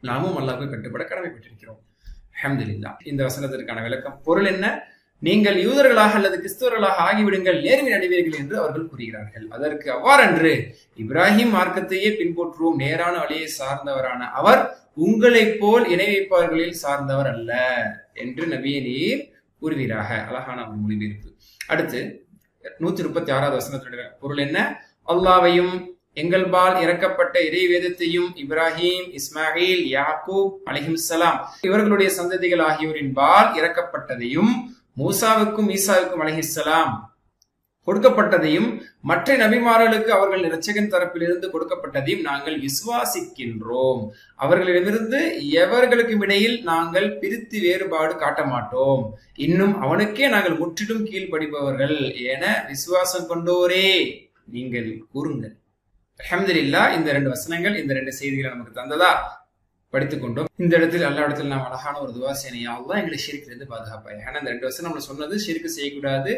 நாமும் அல்லாஹ்வுக்கு கட்டுப்பட கடமைப்பட்டிருக்கிறோம். அல்ஹம்துலில்லாஹ். இந்த வசனத்திற்கான விளக்கம், பொருள் என்ன? நீங்கள் யூதர்களாக அல்லது கிறிஸ்தவர்களாக ஆகிவிடுங்கள், நேர்மை அடைவீர்கள் என்று அவர்கள் கூறுகிறார்கள். அதற்கு அவ்வாறன்று, இப்ராஹிம் மார்க்கத்தையே பின்பற்றுவோம், நேரான வழியை சார்ந்தவரான அவர் உங்களைப் போல் இணை வைப்பாளர்களில் சார்ந்தவர் அல்ல என்று நபியே நீர் கூறுவீராக. அழகான ஒரு மொழிபெயர்ப்பு. அடுத்து 136வது வசனத்துடைய பொருள் என்ன? அல்லாஹ்வையும் எங்கள்பால் இறக்கப்பட்ட இறை வேதத்தையும் இப்ராஹிம், இஸ்மாயில், யாக்கூப் அலைஹிஸ்ஸலாம் இவர்களுடைய சந்ததிகள் ஆகியோரின் பால் இறக்கப்பட்டதையும், மூசாவுக்கும் ஈசாவுக்கும் அலைஹிஸ்ஸலாம் கொடுக்கப்பட்டதையும், மற்ற நபிமார்களுக்கு அவர்கள் இரட்சகன் தரப்பிலிருந்து கொடுக்கப்பட்டதையும் நாங்கள் விசுவாசிக்கின்றோம். அவர்களிடமிருந்து எவர்களுக்கும் இடையில் நாங்கள் பிரித்து வேறுபாடு காட்ட மாட்டோம். இன்னும் அவனுக்கே நாங்கள் முற்றிலும் கீழ்ப்படிப்பவர்கள் என விசுவாசம் கொண்டோரே நீங்கள் கூறுங்கள். அல்ஹம்துலில்லாஹ். இந்த 2 வசனங்கள், இந்த 2 செய்திகளை நமக்கு தந்ததா படித்துக் கொண்டோம். இந்த இடத்தில் அல்லா இடத்துல நாம் அழகான ஒரு துவா செய்யணும், யா அல்லாஹ் எங்களை ஷிர்க்கிலிருந்து பாதுகாப்பாய். ஏன்னா இந்த 2 வசனம் நம்ம சொன்னது ஷிர்க் செய்யக்கூடாது,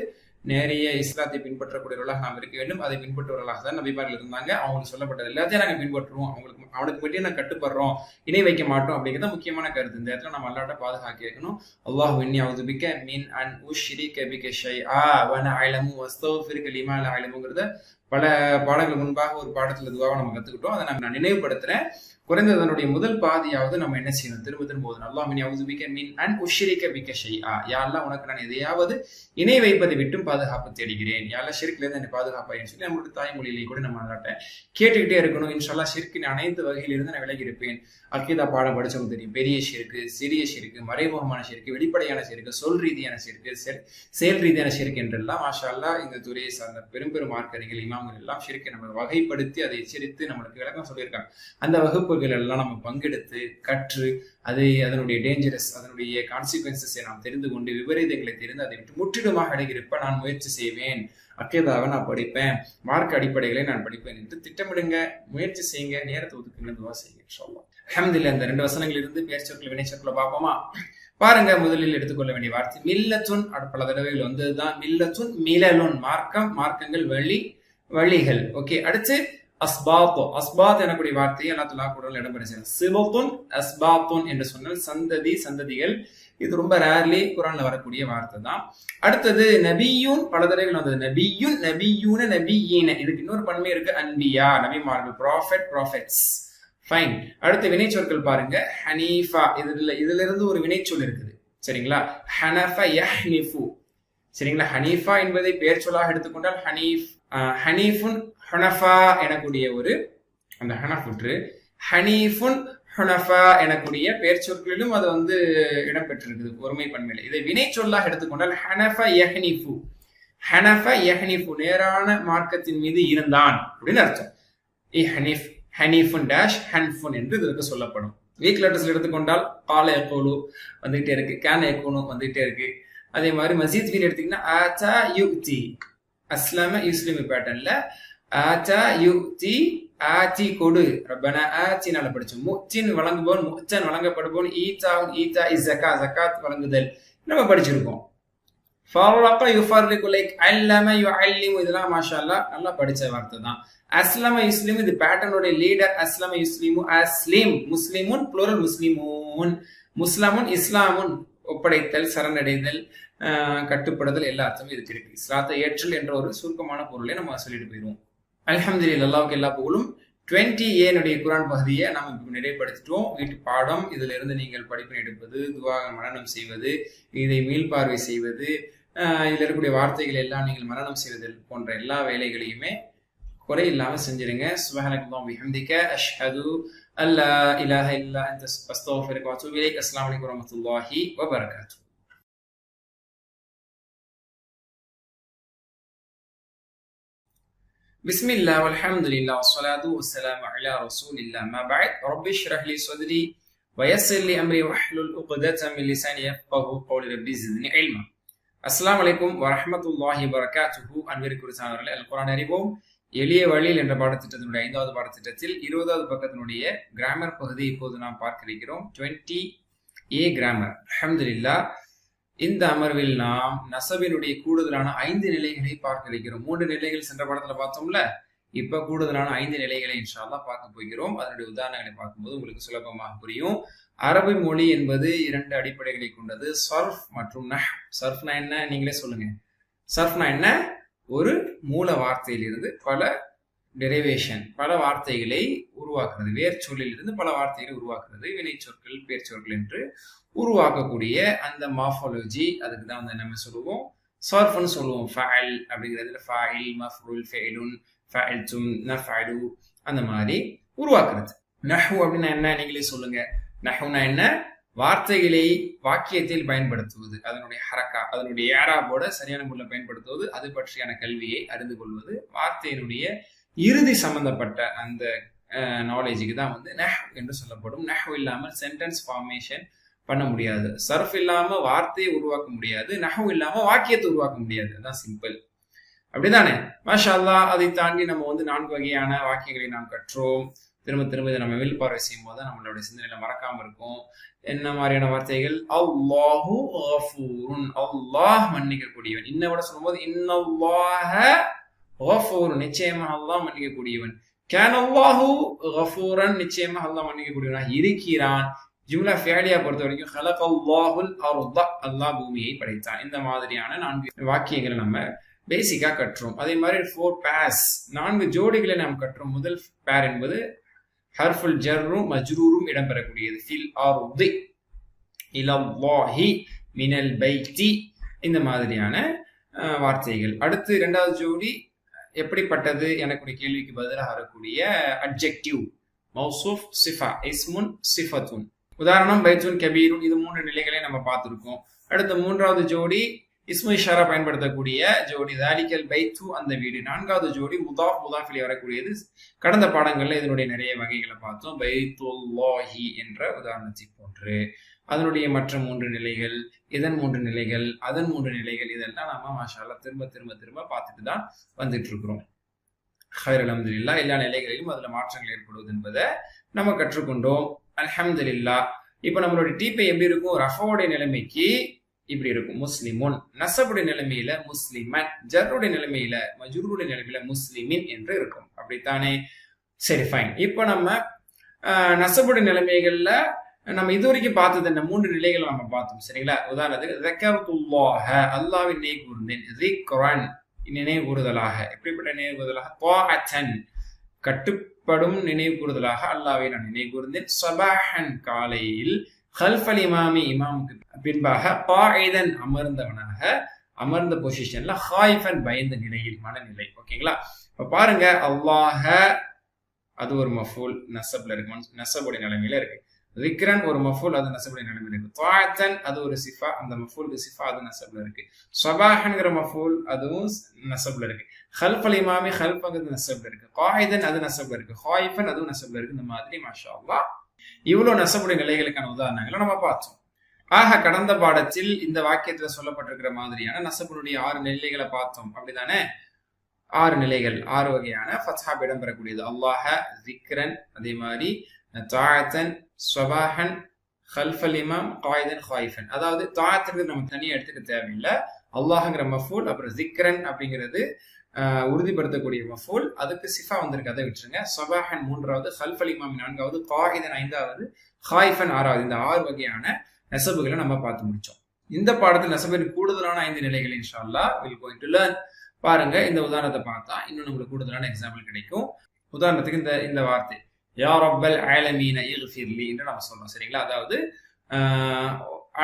நேரிய இஸ்லாத்தை பின்பற்றக்கூடியவர்களாக நாம் இருக்க வேண்டும். அதை பின்பற்றுவர்களாக தான் நபிமார்கள் இருந்தாங்க. அவங்களுக்கு சொல்லப்பட்டது எல்லாத்தையும் நாங்கள் பின்பற்றுவோம், அவனுக்கு மட்டும் நான் கட்டுப்படுறோம், இணை வைக்க மாட்டோம் அப்படிங்கிறத முக்கியமான கருத்து. இந்த இடத்துல நம்ம அல்லாஹ்ட்ட பாதுகாக்க இருக்கணும். அல்லாஹ் இன்னி அஊது பிக்க மின் அன் உஷ்ரிக பிக ஷைஆ வ நஅலமு வஸ்தக்ஃபிருக லிமா லா அலமுங்கிறத பல பாடங்கள் முன்பாக ஒரு பாடத்துல துவாவை நம்ம கத்துக்கிட்டோம். அதை நான் நினைவுபடுத்துறேன். குறைந்தது அதனுடைய முதல் பாதியாவது நம்ம என்ன செய்யணும், திரும்ப திரும்ப ஓதணும். அல்லாஹ் யஊது பிக மின் அன் உஷ்ரிக பிக ஷைஆ, யா அல்லாஹ் உனக்கு நான் எதையாவது இணை வைப்பதை விட்டும் பாதுகாப்பு தேடுகிறேன், யா அல்லாஹ் ஷிர்க்ல இருந்து என்னை பாதுகாப்பாயின்னு சொல்லி நம்மளுடைய தாய்மொழியிலேயே கூட நம்ம அல்லாட்ட கேட்டுக்கிட்டே இருக்கணும். இன்ஷால்லா ஷிர்க்கின் அனைத்து வகையிலிருந்து நான் விலகி இருப்பேன். அக்கீதா பாடம் படிச்சவங்க தெரியும், பெரிய ஷிர்க்கு, சிறிய ஷிர்க்கு, மறைமுகமான ஷிர்க்கு, வெளிப்படையான ஷிர்க்கு, சொல் ரீதியான ஷிர்க்கு, செயல் ரீதியான ஷிர்க் என்றெல்லாம் மாஷா அல்லாஹ் இந்த துறையை சார்ந்த பெரும் மார்க்கறிஞர்கள் இமாம்கள் எல்லாம் ஷிர்க்கை நம்ம வகைப்படுத்தி அதை எச்சரித்து நம்மளுக்கு விளக்கம் சொல்லியிருக்காங்க. அந்த வகுப்புகள் எல்லாம் நம்ம பங்கெடுத்து கற்று அதனுடைய டேஞ்சரஸ், அதனுடைய கான்சிக்வன்சஸை நாம் தெரிந்து கொண்டு விபரீதங்களை தெரிந்து அதை விட்டு முற்றிலுமாக விலகியிருப்ப நான் முயற்சி செய்வேன், அக்கீதாவை நான் படிப்பேன், மார்க் அடிப்படைகளை நான் படிப்பேன் என்று திட்டமிடுங்க, முயற்சி செய்யுங்க, நேரத்தை ஒதுக்குங்க, துவா செய்யுங்க இன்ஷா அல்லாஹ். அல்ஹம்துலில்லாஹ். இந்த 2 வசனங்கள் இருந்து பெயர்ச்சொற்கள் வினைச்சொற்களை பார்ப்போமா? பாருங்க, முதலில் எடுத்துக்கொள்ள வேண்டிய வார்த்தை மில்லத்துன். பல தடவைகள் வந்ததுதான் மில்லத்துன், மிலலுன், மார்க்கம், மார்க்கங்கள், வழிகள். ஓகே, அடுத்து அஸ்பாத். அஸ்பாத் எனக்கூடிய வார்த்தையை அல்லாஹ் குர்ஆன்ல இடம்பெறுகிறது. சிபத்துன் அஸ்பாத்துன் என்று சொன்னால் சந்ததி, சந்ததிகள். இது ரொம்ப ரேர்லி குர்ஆன்ல வரக்கூடிய வார்த்தை தான். அடுத்தது நபியூன், பல தடவைகள் வந்தது. நபியூன், நபியூன, நபியீன. இதுக்கு இன்னொரு பன்மை இருக்கு, அன்பியா, நபிமார்கள், ப்ராஃபெட், ப்ராஃபெட்ஸ். ஃபைன். அடுத்த வினைச்சொற்கள் பாருங்க. ஹனீஃபா, இதுல இருந்து ஒரு வினைச்சொல் இருக்குது, சரிங்களா? ஹனஃப யஹ்னிஃபு, சரிங்களா? ஹனீஃபா என்பதை பெயர் சொல்லாக எடுத்துக்கொண்டால் ஹனீஃபுன் ஹுனஃபா எனக்கூடிய ஒரு அந்த ஹனஃபுற்று ஹனீஃபுன் ஹுனஃபா எனக்கூடிய பெயர் சொற்களிலும் அது இடம்பெற்றிருக்குது ஒருமை பன்மையில. இதை வினை சொல்லாக எடுத்துக்கொண்டால் ஹனஃப யஹ்னிஃபு, ஹனஃப யஹ்னிஃபு, நேரான மார்க்கத்தின் மீது இருந்தான் அப்படின்னு அர்த்தம். ஹனீஃப், ஹனீஃபுன் டேஷ் ஹன்ஃபுன் என்று இதற்கு சொல்லப்படும். வீக் லெட்டர்ஸ்ல எடுத்துக்கொண்டால் கால யக்கூலு வந்துகிட்டே இருக்கு, கேன யக்கூனு வந்துகிட்டே இருக்கு. அதே மாதிரி மசீத் வீல் எடுத்தீங்கன்னா ஆதா யுக்தி, அஸ்லம யுஸ்லிமி பேட்டர்ன்ல ஆதா யுக்தி, ஆத்தி கொடு, ரப்பனா ஆத்தினால படிச்சோம். முத்தின் வழங்குபவன், முத்தன் வழங்கப்படுபவன், ஈத்தா ஈத்தா இஸ் ஜக்கா, ஜக்காத் வழங்குதல் நம்ம படிச்சிருக்கோம். ஃபர்ரக யுஃபர்ரிகு, லைக் அல்லம யுஅல்லிமு, இதெல்லாம் மாஷா அல்லாஹ் நல்லா படிச்ச வார்த்தை தான். அஸ்லம யுஸ்லிமு, இது பேட்டர்னுடைய லீடர். அஸ்லம யுஸ்லிமு, அஸ்லிம், முஸ்லிமுன் ப்ளூரல் முஸ்லிமூன், முஸ்லமுன் இஸ்லாமுன், ஒப்படைத்தல், சரணடைதல், கட்டுப்படுதல், எல்லா அர்த்தமும் இதுக்கு இருக்கு. இஸ்லாத்தை ஏற்றல் என்ற ஒரு சுருக்கமான பொருளை நம்ம சொல்லிட்டு போயிடுவோம். அல்ஹம்துலில்லாஹ், அல்லாஹ்வுக்கு எல்லா புகழும். 20A குர்ஆன் பகுதியை நாம் இப்போ நிறைவுபடுத்திட்டோம். வீட்டு பாடம், இதுல இருந்து நீங்கள் படிப்பினை எடுப்பது, துஆ மனனம் செய்வது, இதை மீள்பார்வை செய்வது, இதுல இருக்கக்கூடிய வார்த்தைகள் எல்லாம் நீங்கள் மனனம் செய்வது போன்ற எல்லா வேலைகளையுமே குறை இல்லாம செஞ்சிருங்க. சுப்ஹானக்கல்லாஹு வபிஹம்திக, அஷ்ஹது அல்லா இலாஹ இல்லா அன்த, அஸ்தக்ஃபிருக வ அத்தூபு இலைக். அஸ்ஸலாமு அலைக்கும் வரஹ்மத்துல்லாஹி வபரகாத்துஹு. بسم الله والحمد لله والصلاة والسلام على رسول الله. ما بعد، رب اشرح لي صدري ويسر لي أمري واحلل عقدة من لساني يفقهوا قولي رب زدني علما. அஸ்ஸலாமு அலைக்கும் வரஹ்மத்துல்லாஹி வபரகாத்துஹு. அன்பிற்குரியவர்களே, அல் குர்ஆன் அறிவோம் எளிய வழியில் என்ற பாடத்திட்டத்தினுடைய 5வது பாடத்திட்டத்தில் 20வது பக்கத்தினுடைய கிராமர் பகுதியை இப்போது நாம் பார்க்க இருக்கிறோம். 20A grammar. அல்ஹம்துலில்லாஹ், இந்த அமர்வில் நாம் நசபினுடைய கூடுதலான 5 நிலைகளை பார்க்க இருக்கிறோம். 3 நிலைகள் சென்ற பாடத்துல பார்த்தோம்ல, இப்ப கூடுதலான 5 நிலைகளை இன்ஷா அல்லாஹ் பார்க்க போகிறோம். அதனுடைய உதாரணங்களை பார்க்கும்போது உங்களுக்கு சுலபமாக புரியும். அரபு மொழி என்பது 2 அடிப்படைகளை கொண்டது, சர்ஃப் மற்றும் நஹ். சர்ஃப்னா என்ன, நீங்களே சொல்லுங்க. சர்ஃப்னா என்ன? ஒரு மூல வார்த்தையிலிருந்து பல டெரிவேஷன், பல வார்த்தைகளை உருவாக்குறது, வேர் சொல்லில் இருந்து பல வார்த்தைகளை உருவாக்குறது, வினை சொற்கள், பேர் சொற்கள் என்று உருவாக்கக்கூடிய அந்த மார்ஃபாலஜி, அதுக்கு தான் நம்ம சொல்லுவோம் சர்ஃப்னு சொல்லுவோம். ஃபஅல் அப்படிங்கிறதுல ஃபாயில், மஃபூல், ஃபஇலுன், ஃபஅல்தும், நஃபஅலு, அந்த மாதிரி உருவாக்குறது. நஹ்வு அப்படின்னா என்ன, நீங்களே சொல்லுங்க. நஹ்வுனா என்ன? வார்த்தைகளை வாக்கியத்தில் பயன்படுத்துவது, அதனுடைய ஹரக்கா, அதனுடைய ஏராபோட சரியான முறையில் பயன்படுத்துவது, அது பற்றியான கல்வியை அறிந்து கொள்வது, வார்த்தையினுடைய இறுதி சம்பந்தப்பட்ட அந்த நாலேஜுக்கு தான் நஹ் என்று சொல்லப்படும். நஹ் இல்லாமல் சென்டென்ஸ் ஃபார்மேஷன் பண்ண முடியாது. சர்ஃப் இல்லாம வார்த்தையை உருவாக்க முடியாது. நஹ் இல்லாம வாக்கியத்தை உருவாக்க முடியாது. அதான் சிம்பிள். அப்படிதானே? மாஷா அல்லாஹ். அதை தாண்டி நம்ம 4 வகையான வாக்கியங்களை நாம் கற்றோம். திரும்ப திரும்ப இதை நம்ம மீள்பார்வை செய்யும் போது நம்மளுடைய சிந்தனையில மறக்காம இருக்கும். என்ன மாதிரியான வார்த்தைகள்? அல்லாஹு கஃபூருன், அல்லாஹ் மன்னிக்கக்கூடியவன். இன்னோட சொல்லும்போது இன்னல்லாஹ கஃபூருன், நிச்சயமாக அல்லாஹ் மன்னிக்கக்கூடியவன். கான அல்லாஹு கஃபூரன், நிச்சயமாக அல்லாஹ் மன்னிக்கக்கூடியவனாக இருக்கிறான். ஜும்லா ஃபியாலியா பொறுத்த வரைக்கும் ஹலகல்லாஹுல் அர்த, அல்லாஹ் பூமியை படைத்தான். இந்த மாதிரியான 4 வாக்கியங்களை நம்ம பேசிக்கா கற்றோம். அதே மாதிரி 4 பேர்ஸ், 4 ஜோடிகளை நாம் கற்றோம். முதல் பேர் என்பது ஹர்ஃபுல் ஜர்ரும் மஜ்ரூரும் இடம்பெறக்கூடியது. ஃபில் அர்தி இலல்லாஹி மினல் பைத்தி, இந்த மாதிரியான வார்த்தைகள். அடுத்து இரண்டாவது ஜோடி எப்படிப்பட்டது எனக்குரிய கேள்விக்கு பதிலாக வரக்கூடிய அட்ஜெக்டிவ் மௌசூஃப் சிஃபா இஸ்முன் சிஃபத்துன். உதாரணம் பைத்துன் கபீருன். இது 3 நிலைகளை நம்ம பார்த்திருக்கோம். அடுத்த மூன்றாவது ஜோடி இஸ்மு இஷாரா பயன்படுத்தக்கூடிய ஜோடி தாலிக்கல் பைத்து, அந்த வீடு. நான்காவது ஜோடி முதாஃப் முதாஃபிலே வரக்கூடியது. கடந்த பாடங்கள்ல இதனுடைய நிறைய வகைகளை பார்த்தோம். பைத்துல்லாஹி என்ற உதாரணத்தை போன்று அதனுடைய மற்ற 3 நிலைகள், இதன் 3 நிலைகள், அதன் 3 நிலைகள், இதெல்லாம் நாம மாஷா அல்லாஹ் திரும்ப திரும்ப திரும்ப பார்த்துட்டு தான் வந்துட்டு இருக்கிறோம். ஹைர் அல்ஹம்துலில்லாஹ். எல்லா நிலைகளிலும் அதுல மாற்றங்கள் ஏற்படுவது என்பதை நம்ம கற்றுக்கொண்டோம். அல்ஹம்துலில்லாஹ். இப்ப நம்மளுடைய டீப்பை எப்படி இருக்கும்? ரஃபாவுடைய நிலைமைக்கு இப்படி இருக்கும் முஸ்லிமுன், நசபுடைய நிலைமையில முஸ்லிமன், ஜர்ருடைய நிலைமையில மஜ்ரூருடைய நிலைமையில முஸ்லிமின் என்று இருக்கும். அப்படித்தானே? சரி, ஃபைன். இப்ப நம்ம நசபுடைய நிலைமைகள்ல நம்ம இதுவரைக்கும் பார்த்தது என்ன? 3 நிலைகளை நம்ம பார்த்தோம். சரிங்களா? உதாரணத்துக்கு ذكرتுல்லாஹ, அல்லாஹ்வை நினைவு கூர்ந்தேன். ذிக்ரன், நினைவு கூறுதலாக. எப்படிப்பட்ட நினைவு கூறுதலாக? طاعةً, கட்டுப்படும் நினைவு கூறுதலாக அல்லாஹ்வை நான் நினைவு கூர்ந்தேன். ஸபாஹன், காலையில். கல்ஃபல் இமாமி, இமாமுக்கு பின்பாக. காயிதன், அமர்ந்தவனாக, அமர்ந்த பொசிஷன்ல. ஹாயிஃபன், பயந்த நிலையில், மனநிலை. ஓகேங்களா? இப்ப பாருங்க, அல்லாஹ அது ஒரு மஃபூல் நஸப்ல இருக்கு, நஸபுடைய நிலைமையில இருக்கு. ذிக்ரன் ஒரு மஃபூல், அது நஸபுடைய நிலைமையில இருக்கு. த்வாஅத்தன் அது ஒரு சிஃபா, அந்த மஃபூலுக்கு சிஃபா, அது நஸப்ல இருக்கு. ஸபாஹன்ங்கிற மஃபூல் அதுவும் நஸப்ல இருக்கு. கல்ஃபல் இமாமி, கல்ஃபங்கிறது நஸப்ல இருக்கு. காயிதன் அது நஸப்ல இருக்கு. ஹாயிஃபன் அதுவும் நஸப்ல இருக்கு. இந்த மாதிரி மாஷா அல்லாஹ் இவ்வளவு நஸபுடைய நிலைகளுக்கான உதாரணங்களை நம்ம பார்த்தோம். ஆக கடந்த பாடத்தில் இந்த வாக்கியத்துல சொல்லப்பட்டிருக்கிற மாதிரியான நஸபுடைய 6 நிலைகளை பார்த்தோம். அப்படிதானே? 6 நிலைகள், 6 வகையான ஃபத்ஹா இடம்பெறக்கூடியது. அல்லாஹ, ذிக்ரன், அதே மாதிரி தாஅத்தன், ஸபாஹன், கல்ஃபல் இமாம், காயிதன், ஹாயிஃபன். அதாவது தாஅத்துக்கு நம்ம தனியா எடுத்துக்க தேவையில்லை. அல்லாஹ்ங்கிற மஃபூல், அப்புறம் ذிக்ரன் அப்படிங்கிறது உறுதிப்படுத்தக்கூடிய மஃபூல், அதுக்கு சிஃபா வந்திருக்கு, அதை விட்டுருங்க. ஸபாஹன் 3வது, கல்ஃபல் இமாம் 4வது, காயிதன் 5வது, ஹாயிஃபன் 6வது. இந்த 6 வகையான நஸபுகளை நம்ம பார்த்து முடிச்சோம். இந்த பாடத்தில் நஸபின் கூடுதலான 5 நிலைகள் இன்ஷா அல்லாஹ் வில் கோயிங் டு லேர்ன். பாருங்க, இந்த உதாரணத்தை பார்த்தா இன்னும் நம்மளுக்கு கூடுதலான எக்ஸாம்பிள் கிடைக்கும். உதாரணத்துக்கு இந்த வார்த்தை யா ரப்பல் ஆலமீன இக்ஃபிர்லி என்று நம்ம சொல்றோம். சரிங்களா? அதாவது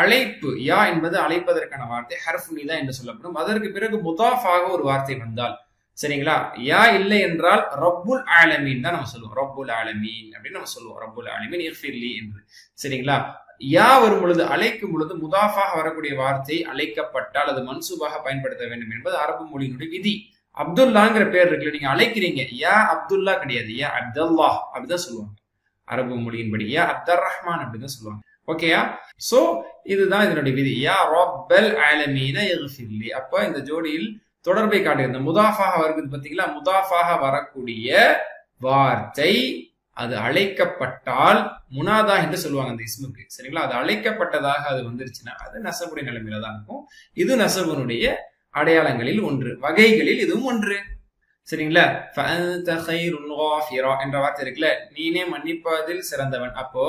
அழைப்பு, யா என்பது அழைப்பதற்கான வார்த்தை, ஹர்ஃப் நிதா என்று சொல்லப்படும். அதற்கு பிறகு முதாஃபாக ஒரு வார்த்தை வந்தால், சரிங்களா, யா இல்லை என்றால் ரப்புல் ஆலமீன் தான் நம்ம சொல்லுவோம். ரப்புல் ஆலமீன் அப்படின்னு நம்ம சொல்லுவோம். ரப்புல் ஆலமீன் இக்ஃபிர்லி என்று. சரிங்களா? யா வரும் பொழுது, அழைக்கும் பொழுது முதாஃபாக வரக்கூடிய வார்த்தை அழைக்கப்பட்டால் அது மன்சூபாக பயன்படுத்த வேண்டும் என்பது அரபு மொழியினுடைய விதி. அப்துல்லாங்கிற பேர் இருக்குல்ல, நீங்க அழைக்கிறீங்க, யா அப்துல்லா கிடையாது, யா அப்துல்லாஹ் அப்படிதான் சொல்லுவாங்க அரபு மொழியின்படி. யா அப்துர் ரஹ்மான் அப்படிதான் சொல்லுவாங்க. ஓகேயா? சோ இதுதான் இதனுடைய விதி. யா ரப்பல் ஆலமீன இக்ஃபிர்லி. அப்ப இந்த ஜோடியில் தொடர்பை காட்டுகிறது. முதாஃபாக வருது பாத்தீங்களா? முதாஃபாக வரக்கூடிய வார்த்தை அது அழைக்கப்பட்டால் முனாதா என்று சொல்லுவாங்க அந்த இஸ்முக்கு. சரிங்களா? அது அழைக்கப்பட்டதாக அது வந்துருச்சுன்னா அது நஸபுடைய நிலைமையில தான் இருக்கும். இது நஸபுனுடைய அடையாளங்களில் ஒன்று, வகைகளில் இதுவும் ஒன்று. சரிங்களா? ஃபஅன்த கைருன் காஃபிரா என்ற வார்த்தை இருக்குல்ல, நீனே மன்னிப்பதில் சிறந்தவன். அப்போ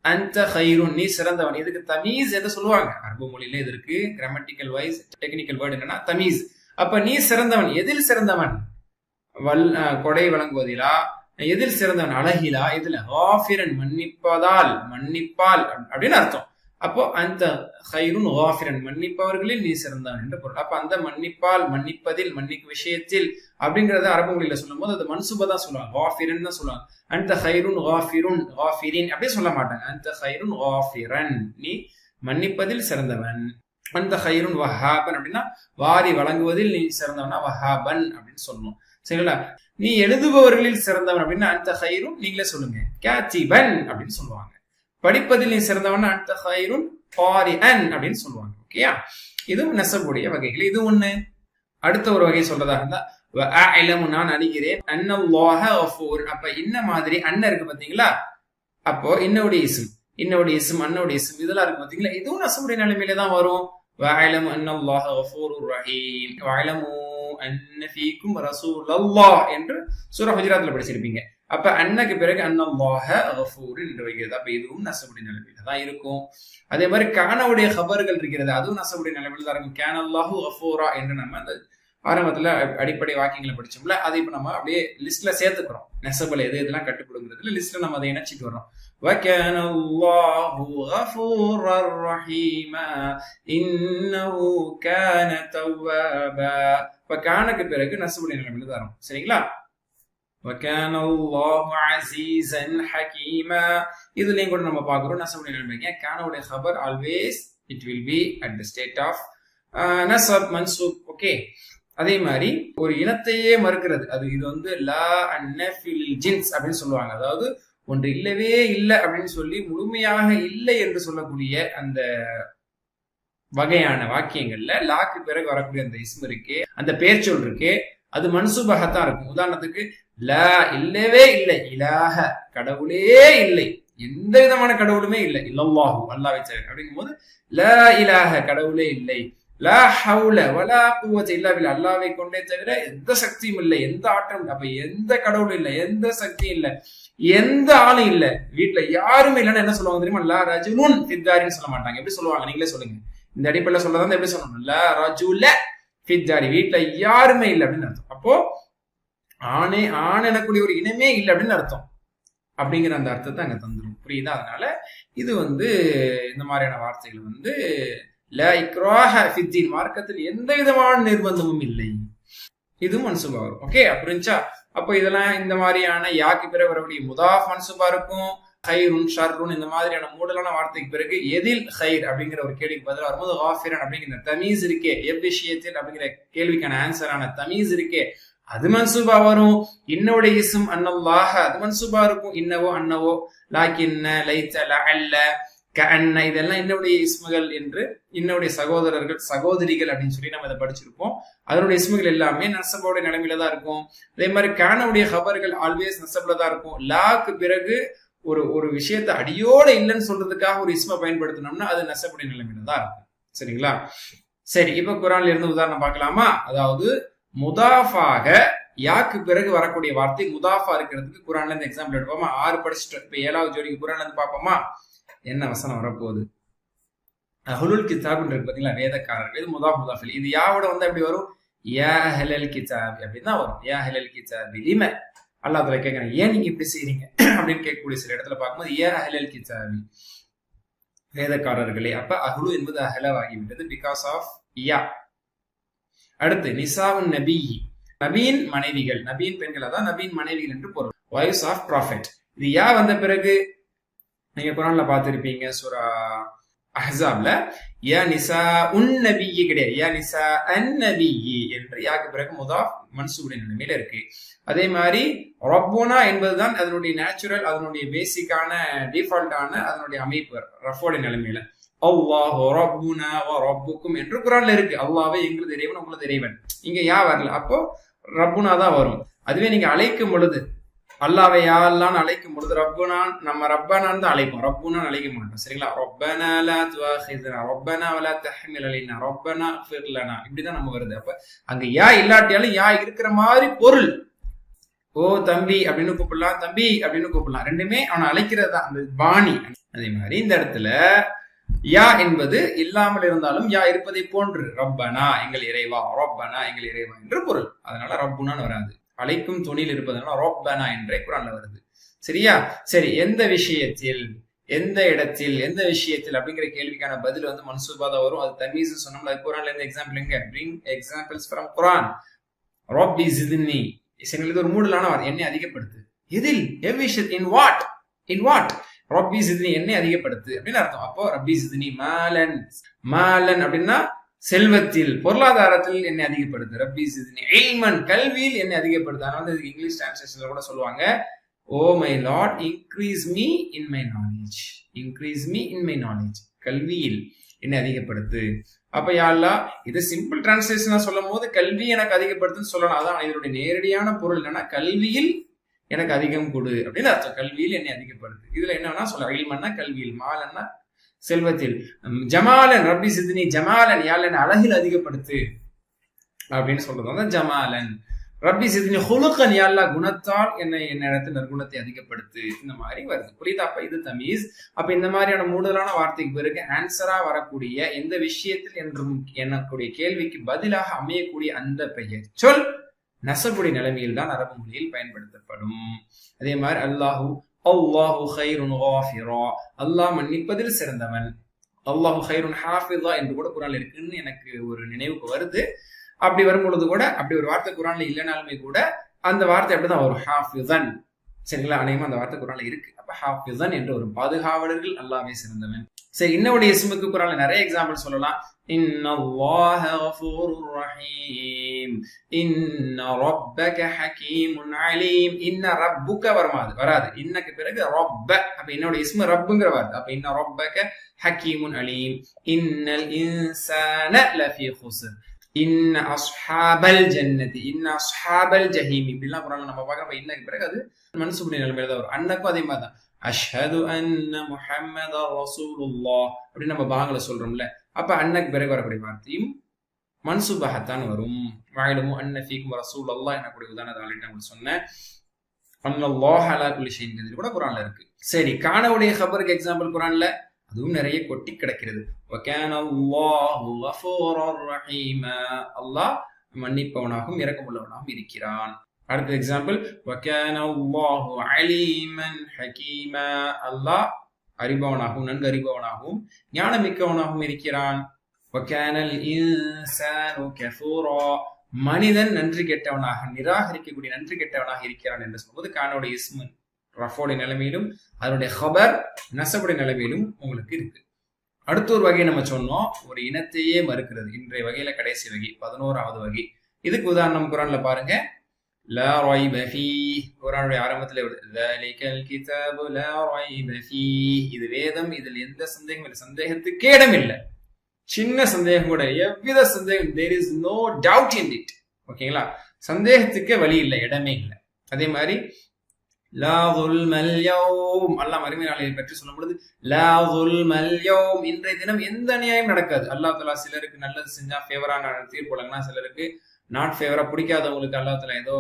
அந்த கைருன், நீ சிறந்தவன், இதுக்கு தமீஸ் என்று சொல்லுவாங்க அரபு மொழியில. இதற்கு கிராமட்டிக்கல் வைஸ் டெக்னிக்கல் வேர்டு என்னன்னா தமீஸ். அப்ப நீ சிறந்தவன், எதில் சிறந்தவன்? கொடை வழங்குவதிலா? எதில் சிறந்தவன்? அழகிலா? இதுல காஃபிரன், மன்னிப்பதால், மன்னிப்பால் அப்படின்னு அர்த்தம். அப்போ அந்த கைருன் காஃபிரன், மன்னிப்பவர்களில் நீ சிறந்தவன் என்று பொருள். அப்ப அந்த மன்னிப்பால், மன்னிப்பதில், மன்னிக்கும் விஷயத்தில் அப்படிங்கறத அரபு மொழியில சொல்லும் போது அது மன்சூபா தான் சொல்லுவாங்க, காஃபிரன் தான் சொல்லுவாங்க. அந்த கைருன் காஃபிருன், காஃபிரின் அப்படி சொல்ல மாட்டாங்க. அந்த கைருன் காஃபிரன், நீ மன்னிப்பதில் சிறந்தவன். அந்த கைருன் வஹாபன் அப்படின்னா வாரி வழங்குவதில் நீ சிறந்தவனா வஹாபன் அப்படின்னு சொல்லணும். சரிங்களா? நீ எழுதுபவர்களில் சிறந்தவன் அப்படின்னா அந்த கைருன், நீங்களே சொல்லுங்க, காத்திபன் அப்படின்னு சொல்லுவாங்க. படிப்பதில் நீ சிறந்தவன் அந்த கைருன் காரிஅன் அப்படின்னு சொல்லுவாங்க. ஓகேயா? இதுவும் நஸபுடைய வகைகள். இது ஒண்ணு. அடுத்த ஒரு வகை சொல்றதா இருந்தா வஅஅலமு, நான் அறிகிறேன், அன்னல்லாஹ கஃபூர். அப்ப இன்ன மாதிரி அன்ன இருக்கு பாத்தீங்களா? அப்போ இன்னோடைய இஸ்ம், இன்னோடைய இஸ்ம், அன்னோடைய இஸ்ம் இதெல்லாம் இருக்கு பாத்தீங்களா? இதுவும் நஸபுடைய நிலைமையில தான் வரும். வஅஅலமு அன்னல்லாஹ கஃபூருர் ரஹீம், வஅஅலமு அன்ன ஃபீக்கும் ரசூலல்லாஹ் என்று சூரா ஹுஜராத்ல படிச்சிருப்பீங்க. அப்ப அன்னக்கு பிறகு அன்னல்லாஹ கஃபூர் என்று வைக்கிறது. அப்ப இதுவும் நஸபுடைய நிலைமையில தான் இருக்கும். அதே மாதிரி கானவுடைய ஹபர்கள் இருக்கிறது, அதுவும் நஸபுடைய நிலைமையில தான் இருக்கும். கானல்லாஹு கஃபூரா என்று நம்ம அந்த ஆரம்பத்துல அடிப்படை வாக்கியங்களை படிச்சோம்ல, அதை இப்ப நம்ம அப்படியே லிஸ்ட்ல சேர்த்துக்கிறோம். நெசபுல எது எதெல்லாம் கட்டுப்படுங்கிறதுல லிஸ்ட்ல நம்ம அதை இணைச்சிட்டு வர்றோம். وَكَانَ اللَّهُ غَفُورًا رَحِيمًا إِنَّهُ كَانَ تَوَّابًا. இப்ப கானுக்கு பிறகு நெசபுடைய நிலைமையில தான் இருக்கும். சரிங்களா? وَكَانَ اللَّهُ عَزِيزًا حَكِيمًا. இதுலயும் கூட நம்ம பார்க்கிறோம் நெசபுடைய நிலைமைக்கு கானுடைய கபர் always it will be at the state of நசப் மன்சூப். ஓகே, அதே மாதிரி ஒரு இனத்தையே மறுக்கிறது, அது இது வந்து லா அன்னஃபில் ஜின்ஸ் அப்படின்னு சொல்லுவாங்க. அதாவது ஒன்று இல்லவே இல்லை அப்படின்னு சொல்லி முழுமையாக இல்லை என்று சொல்லக்கூடிய அந்த வகையான வாக்கியங்கள்ல லாக்கு பிறகு வரக்கூடிய அந்த இஸ்ம் இருக்கே, அந்த பெயர்ச்சொல் இருக்கே, அது மன்சூபாகத்தான் இருக்கும். உதாரணத்துக்கு லா இல்லவே இல்லை, இலாஹ கடவுளே இல்லை, எந்த விதமான கடவுளுமே இல்லை, இல்லல்லாஹு அல்லாஹ்வை தவிர அப்படிங்கும் போது லா இலாஹ கடவுளே இல்லை, லா ஹவுல வலா குவத்த இல்லா பில்லா அல்லாஹ்வை கொண்டே தவிர எந்த சக்தியும் இல்லை, எந்த ஆற்றலும். அப்ப எந்த கடவுளும் இல்லை, எந்த சக்தியும் இல்லை, எந்த ஆளும் இல்லை, வீட்டுல யாருமே இல்லைன்னு என்ன சொல்லுவாங்க தெரியுமா? லா ரஜுலுன் ஃபித்தாரின்னு சொல்ல மாட்டாங்க. எப்படி சொல்லுவாங்க? நீங்களே சொல்லுங்க. இந்த அடிப்படையில சொல்லதான் எப்படி சொல்லணும்? லா ரஜுல ஃபித்தாரி, வீட்டுல யாருமே இல்லை அப்படின்னு அர்த்தம். அப்போ ஆண் எனக்கூடிய ஒரு இனமே இல்லை அப்படின்னு அர்த்தம். அப்படிங்கிற அந்த அர்த்தத்தை அங்க தந்துடும். புரியுதா? அதனால இது வந்து இந்த மாதிரியான வார்த்தைகள் வந்து லா இக்ராஹ ஃபித்தீன், மார்க்கத்தில் எந்த விதமான நிர்பந்தமும் இல்லை, இதுவும் மன்சூபா வரும். ஓகே, புரிஞ்சா? அப்போ இதெல்லாம் இந்த மாதிரியான யாக்கு பிறகு வரக்கூடிய முதாஃப் மன்சூபா இருக்கும். ஹைருன் ஷர்ருன் இந்த மாதிரியான மூடலான வார்த்தைக்கு பிறகு எதில் ஹைர் அப்படிங்கிற ஒரு கேள்விக்கு பதிலாக வரும்போது காஃபிரன் அப்படிங்கிற தமீஸ் இருக்கே, எவ்விஷயத்தில் அப்படிங்கிற கேள்விக்கான ஆன்சரான தமீஸ் இருக்கே, அது மன்சூபா வரும். இன்னோட இஸ்ம் அன்னல்லாஹ, அது மன்சூபா இருக்கும். இன்னவோ அன்னவோ லாக்கின்ன லைத்த லஅல்ல கஅன்ன இதெல்லாம் என்னுடைய இஸ்முகள் என்று இன்னுடைய சகோதரர்கள் சகோதரிகள் அப்படின்னு சொல்லி நம்ம இதை படிச்சிருப்போம். அதனுடைய இஸ்முகள் எல்லாமே நசபோட நிலைமையில தான் இருக்கும். அதே மாதிரி கானுடைய ஹபர்கள் ஆல்வேஸ் நசப்ல தான் இருக்கும். லாக்கு பிறகு ஒரு விஷயத்தை அடியோட இல்லைன்னு சொல்றதுக்காக ஒரு இஸ்மை பயன்படுத்தினோம்னா அது நசபுடைய நிலைமையில தான் இருக்கும். சரிங்களா? சரி, இப்ப குர்ஆன்ல இருந்து உதாரணம் பார்க்கலாமா? அதாவது முதாஃபாக யாக்கு பிறகு வரக்கூடிய வார்த்தை முதாஃபா இருக்கிறதுக்கு குர்ஆன்ல இருந்து எக்ஸாம்பிள் எடுப்போமா? 6 படிச்சுட்டோம். இப்ப 7வது ஜோடிக்கு குர்ஆன்ல இருந்து பார்ப்போமா? என்ன வசனம் வரப்போகுது? அஹ்லுல் கிதாப்னு இருக்கு பாத்தீங்களா, வேதக்காரர்கள். இது முதாஃப் முதாஃபில். இது யாவோட வந்து எப்படி வரும்? யா அஹ்லல் கிதாப் அப்படின்னு தான் வரும். யா அஹ்லல் கிதாப் லிம, அல்லாஹ் தஆலா கேக்குறாங்க ஏன் நீங்க இப்படி செய்றீங்க அப்படின்னு கேட்கக்கூடிய சில இடத்துல பார்க்கும்போது யா அஹ்லல் கிதாபி, வேதக்காரர்களே. அப்ப அஹ்லு என்பது அஹ்லவாகிவிட்டது பிகாஸ் ஆஃப் யா. அடுத்து நிசாவுன் நபி, நபியின் மனைவிகள், நபியின் பெண்கள், அதான் நபியின் மனைவிகள் என்று பொருள். Wives of prophet. இது யா வந்த பிறகு நீங்க குர்ஆன்ல பார்த்திருப்பீங்க, சூரா அஹ்ஸாப்ல யா நிசா உன் நபியி கிடையாது, யா நிசா அன் நபியி என்று யாக்கு பிறகு முதாஃப் மன்சூபுடைய நிலைமையில இருக்கு. அதே மாதிரி ரப்புனா என்பதுதான் அதனுடைய நேச்சுரல், அதனுடைய பேசிக்கான டிஃபால்ட்டான அதனுடைய அமைப்பு ரஃபோடைய நிலைமையில. அல்லாஹு ரப்புனா வ ரப்புக்கும் என்று குர்ஆன்ல இருக்கு. அல்லாஹ்வே எங்களது இறைவன் உங்களது இறைவன். இங்க யா வரல, அப்போ ரப்புனா தான் வரும். அதுவே நீங்க அழைக்கும் பொழுது அல்லாஹ்வை யா அல்லாஹ்னு அழைக்கும் பொழுது ரப்புனா, நம்ம ரப்பனான்னு தான் அழைப்போம், ரப்புனான்னு அழைக்க மாட்டோம். சரிங்களா? ரப்பனா லா துஆஹிதுனா, ரப்பனா வலா தஹ்மில் அலைனா, ரப்பனா ஃபிர் லனா, இப்படிதான் நம்ம வருது. அப்ப அங்க யா இல்லாட்டியாலும் யா இருக்கிற மாதிரி பொருள். ஓ தம்பி அப்படின்னு கூப்பிடலாம், தம்பி அப்படின்னு கூப்பிடலாம், ரெண்டுமே அவனை அழைக்கிறது தான் அந்த பாணி. அதே மாதிரி இந்த இடத்துல யா என்பது இல்லாமல் இருந்தாலும் யா இருப்பதை போன்று ரப்பனா எங்கள் இறைவா, ரப்பனா எங்கள் இறைவா என்று பொருள். அதனால ரப்புனான்னு வராது, அழைக்கும் துணியில் இருப்பதனால ரப்பனா என்றே குர்ஆன்ல வருது. சரியா? சரி, எந்த விஷயத்தில், எந்த இடத்தில், எந்த விஷயத்தில் அப்படிங்கிற கேள்விக்கான பதில் வந்து மன்சூபா தான் வரும். அது தமீஸ் சொன்னோம்ல, அது குர்ஆன்ல இருந்து எக்ஸாம்பிள் எங்க? bring examples from குர்ஆன். ரப்பி ஜித்னி, இது ஒரு மூடலான வார்த்தை, என்னை அதிகப்படுத்து. எதில்? In what? In what? ரப்பி ஜித்னி, என்னை அதிகப்படுத்து அப்படின்னு அர்த்தம். அப்போ ரப்பி ஜித்னி மாலன், மாலன் அப்படின்னா செல்வத்தில், பொருளாதாரத்தில் என்னை அதிகப்படுத்து. ரப்பி ஜித்னி இல்மன், கல்வியில் என்னை அதிகப்படுத்து. அதனால இதுக்கு இங்கிலீஷ் டிரான்ஸ்லேஷன்ல கூட சொல்லுவாங்க, oh my Lord increase me in my knowledge, increase me in my knowledge, கல்வியில் என்னை அதிகப்படுத்து. அப்ப யா அல்லாஹ், இது சிம்பிள் டிரான்ஸ்லேஷனா சொல்லும் போது கல்வி எனக்கு அதிகப்படுத்துன்னு சொல்லலாம். அதான் இதனுடைய நேரடியான பொருள் என்னன்னா கல்வியில் எனக்கு அதிகம் கொடு அப்படின்னு அர்த்தம். கல்வியில் என்னை அதிகப்படுத்து. இதுல என்னன்னா சொல்ல, இல்மன்னா கல்வியில், மாலன்னா செல்வத்தில், ஜமாலன் ரப்பி சித்னி ஜமாலன், யாழ் என்னை அழகில் அதிகப்படுத்து அப்படின்னு சொல்றது வந்து ஜமாலன். ரப்பி சித்னி ஹுலுகன் யா அல்லாஹ் குணத்தால் என்னிடத்தில் நற்குணத்தை அதிகப்படுத்து. இந்த மாதிரி வருது. புரியுதா? அப்ப இது தமீஸ். அப்ப இந்த மாதிரியான மூடுதலான வார்த்தைக்கு பிறகு ஆன்சரா வரக்கூடிய எந்த விஷயத்தில் என்றும் எண்ணக்கூடிய கேள்விக்கு பதிலாக அமையக்கூடிய அந்த பெயர் சொல் நசபுடைய நிலைமையில் தான் அரபு மொழியில் பயன்படுத்தப்படும். அதே மாதிரி அல்லாஹு கைருன் காஃபிரா, அல்லாஹ் மன்னிப்பதில் சிறந்தவன். அல்லாஹு கைருன் ஹாஃபிதா என்று கூட குர்ஆன்ல இருக்குன்னு எனக்கு ஒரு நினைவுக்கு வருது. அப்படி வரும்பொழுது கூட அப்படி ஒரு வார்த்தை குர்ஆன்ல இல்லைனாலுமே கூட அந்த வார்த்தை அப்படிதான் வரும், ஹாஃபிதன். சரிங்களா? அநேகமா அந்த வார்த்தை குர்ஆன்ல இருக்கு. அப்ப ஹாஃபிதன் என்ற ஒரு பாதுகாவலர்கள் அல்லாஹ்வே சிறந்தவன். சரி, இன்னொரு இஸ்முக்கு குர்ஆன்ல நிறைய எக்ஸாம்பிள் சொல்லலாம். இன்னல்லாஹ கஃபூருர் ரஹீம், இன்ன ரப்பக ஹகீமுன் அலீம். இன்ன ரப்புக வராது. இன்னக்கு பிறகு ரப்ப. அப்ப என்னோட இஸ்மு ரப்புங்கிற வார்த்தை. அப்ப இன்ன ரப்பக ஹகீமுன் அலீம். இன்னல் இன்சான லஃபீ குஸ்ர், இன்ன அஸ்ஹாபல் ஜன்னதி, இன்ன அஸ்ஹாபல் ஜஹீம். இப்படிலாம் குர்ஆன்ல நம்ம பார்க்கறப்ப இன்னக்கு பிறகு அது மன்சூபுடைய நிலைமையில தான் வரும். அன்னக்கும் அதே மாதிரி தான். அஷ்ஹது அன்ன முஹம்மதர் ரசூலுல்லாஹ் அப்படி நம்ம பாங்கல சொல்றோம்ல. அப்ப அன்னக்கு பிறகு வரக்கூடிய வார்த்தையும் மன்சூபாகத்தான் வரும். வஅலமு அன்ன ஃபீக்கும் ரசூலுல்லாஹ் என்னக்கூடிய உதாரணத்தை ஆல்ரெடி நான் சொன்னேன். அன்னல்லாஹு அலா குல்லி ஷைஇன் கூட குர்ஆன்ல இருக்கு. சரி, கானவுடைய கபருக்கு எக்ஸாம்பிள் குர்ஆன்ல அதுவும் நிறைய கொட்டி கிடக்கிறது. வகானல்லாஹு கஃபூரர் ரஹீமா, அல்லாஹ் மன்னிப்பவனாகவும் இரக்கமுள்ளவனாகவும் இருக்கிறான். அடுத்த எக்ஸாம்பிள் வகானல்லாஹு அலீமன் ஹகீமா, அல்லாஹ் அறிபவனாகவும் நன்கு அறிபவனாகவும் ஞானமிக்கவனாகவும் இருக்கிறான். வகானல் இன்சானு கஃபூரா, மனிதன் நன்றி கெட்டவனாக நிராகரிக்கக்கூடிய நன்றி கெட்டவனாக இருக்கிறான் என்று சொல்வது கானோட இஸ்மு ரஃபோடைய நிலைமையிலும் அதனுடைய ஹபர் நசபுடைய நிலைமையிலும் உங்களுக்கு இருக்கு. அடுத்த ஒரு வகையை நம்ம சொன்னோம், ஒரு இனத்தையே மறுக்கிறது. இன்றைய வகையில கடைசி வகை 11வது வகை. இதுக்கு உதாரணம் குர்ஆன்ல பாருங்க. லா ரைப ஃபீஹ், குர்ஆனுடைய ஆரம்பத்துல ذَلِكَ الْكِتَابُ لَا رَيْبَ فِيهِ, இது வேதம், இதில் எந்த சந்தேகமும் இல்லை, சந்தேகத்துக்கு இடம் இல்லை. சின்ன சந்தேகம் கூட, எவ்வித சந்தேகம், there is no doubt in it. ஓகேங்களா? சந்தேகத்துக்கு வழி இல்லை, இடமே இல்லை. அதே மாதிரி லா ظُلْمَ الْيَوْمِ, அல்லாஹ் மறுமை நாளை பற்றி சொல்லும் பொழுது லா ظُلْمَ الْيَوْمِ, இன்றைய தினம் எந்த அநியாயம் நடக்காது. அல்லாஹ் தஆலா சிலருக்கு நல்லது செஞ்சா ஃபேவரான தீர்ப்பு வழங்கினா, சிலருக்கு நாட் ஃபேவரா பிடிக்காதவங்களுக்கு அல்லாஹ் தஆலா ஏதோ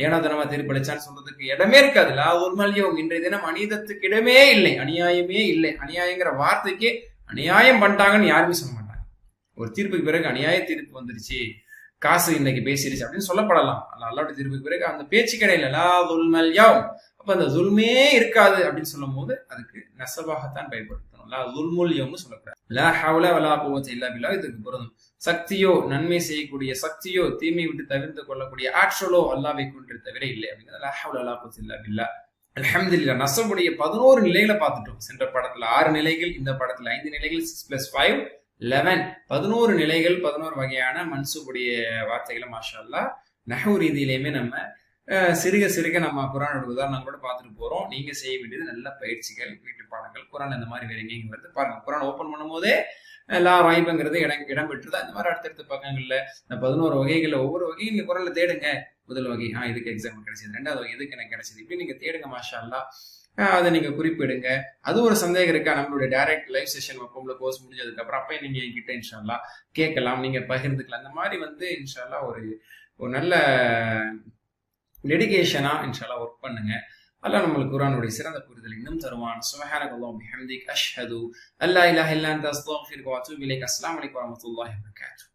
ஏனாதனமா தீர்ப்பளிச்சான்னு சொல்றதுக்கு இடமே இருக்காது. லா ظُلْمَ الْيَوْمِ, இன்றைய தினம் அநீதத்துக்கு இடமே இல்லை, அநியாயமே இல்லை. அநியாயங்கிற வார்த்தைக்கு அநியாயம் பண்ணிட்டாங்கன்னு யாருமே சொல்ல மாட்டாங்க. ஒரு தீர்ப்புக்கு பிறகு அநியாய தீர்ப்பு வந்துருச்சு, காசு இன்னைக்கு பேசிடுச்சு அப்படின்னு சொல்லப்படலாம். அல்லாஹ்வுடைய தீர்ப்புக்கு பிறகு அந்த பேச்சு கிடையில லா ظُلْمَ الْيَوْمِ. அப்ப அந்த ஜுல்மே இருக்காது அப்படின்னு சொல்லும் போது அதுக்கு நசபாகத்தான் பயன்படுத்தணும். லா ظுல்முல் யௌம்னு சொல்லக்கூடாது. லா ஹவ்ல வலா குவத்த இல்லா பில்லாஹ் இதுக்கு பொருந்தும். சக்தியோ நன்மை செய்யக்கூடிய சக்தியோ தீமை விட்டு தவிர்த்து கொள்ளக்கூடிய ஆற்றலோ அல்லாஹ்வை கொண்டு தவிர இல்லை அப்படிங்கிறது லா ஹவ்ல வலா குவத்த இல்லா பில்லாஹ். அல்ஹம்துலில்லாஹ். நசபுடைய 11 நிலைகளை பார்த்துட்டோம். சென்ற படத்துல 6 நிலைகள், இந்த படத்துல 5 நிலைகள், 6+5 11, 11 நிலைகள், 11 வகையான மன்சூபுடைய வார்த்தைகளை மாஷா அல்லாஹ் நஹ்வு ரீதியிலேயுமே நம்ம சிறுக நம்ம குர்ஆனோட உதாரணம் கூட பார்த்துட்டு போறோம். நீங்க செய்ய வேண்டியது நல்ல பயிற்சிகள், வீட்டு பாடங்கள். குர்ஆன் இந்த மாதிரி வேற எங்கேயும் வருது பாருங்க. குர்ஆன் ஓபன் பண்ணும் போதே லா ரைபங்கிறது இடம் பெற்றுதான். இந்த மாதிரி அடுத்தடுத்த பக்கங்கள்ல இந்த 11 வகைகள்ல ஒவ்வொரு வகையும் நீங்க குர்ஆன்ல தேடுங்க. முதல் வகை இதுக்கு எக்ஸாம்பிள் கிடைச்சது, 2வது வகை இதுக்கு எனக்கு கிடைச்சது, இப்படி நீங்க தேடுங்க மாஷா அல்லாஹ். அதை நீங்க குறிப்பிடுங்க. அது ஒரு சந்தேகம் இருக்கா, நம்மளுடைய டைரக்ட் லைவ் செஷன் வைப்போம்ல கோர்ஸ் முடிஞ்சதுக்கு அப்புறம், அப்ப நீங்க என்கிட்ட இன்ஷா அல்லாஹ் கேட்கலாம், நீங்க பகிர்ந்துக்கலாம். அந்த மாதிரி இன்ஷா அல்லாஹ் ஒரு நல்ல டெடிகேஷனா இன்ஷா அல்லாஹ் ஒர்க் பண்ணுங்க. அல்லாஹ் நம்மளுக்கு குர்ஆனுடைய சிறந்த புரிதல் இன்னும் தருவான். சுப்ஹானல்லாஹி வபிஹம்திஹி அஷ்ஹது அல்லா இலாஹா இல்லா அன்த அஸ்தக்ஃபிருக வ அத்தூபு இலைக். அஸ்ஸலாமு அலைக்கும் வரஹ்மத்துல்லாஹி வபரகாத்துஹு.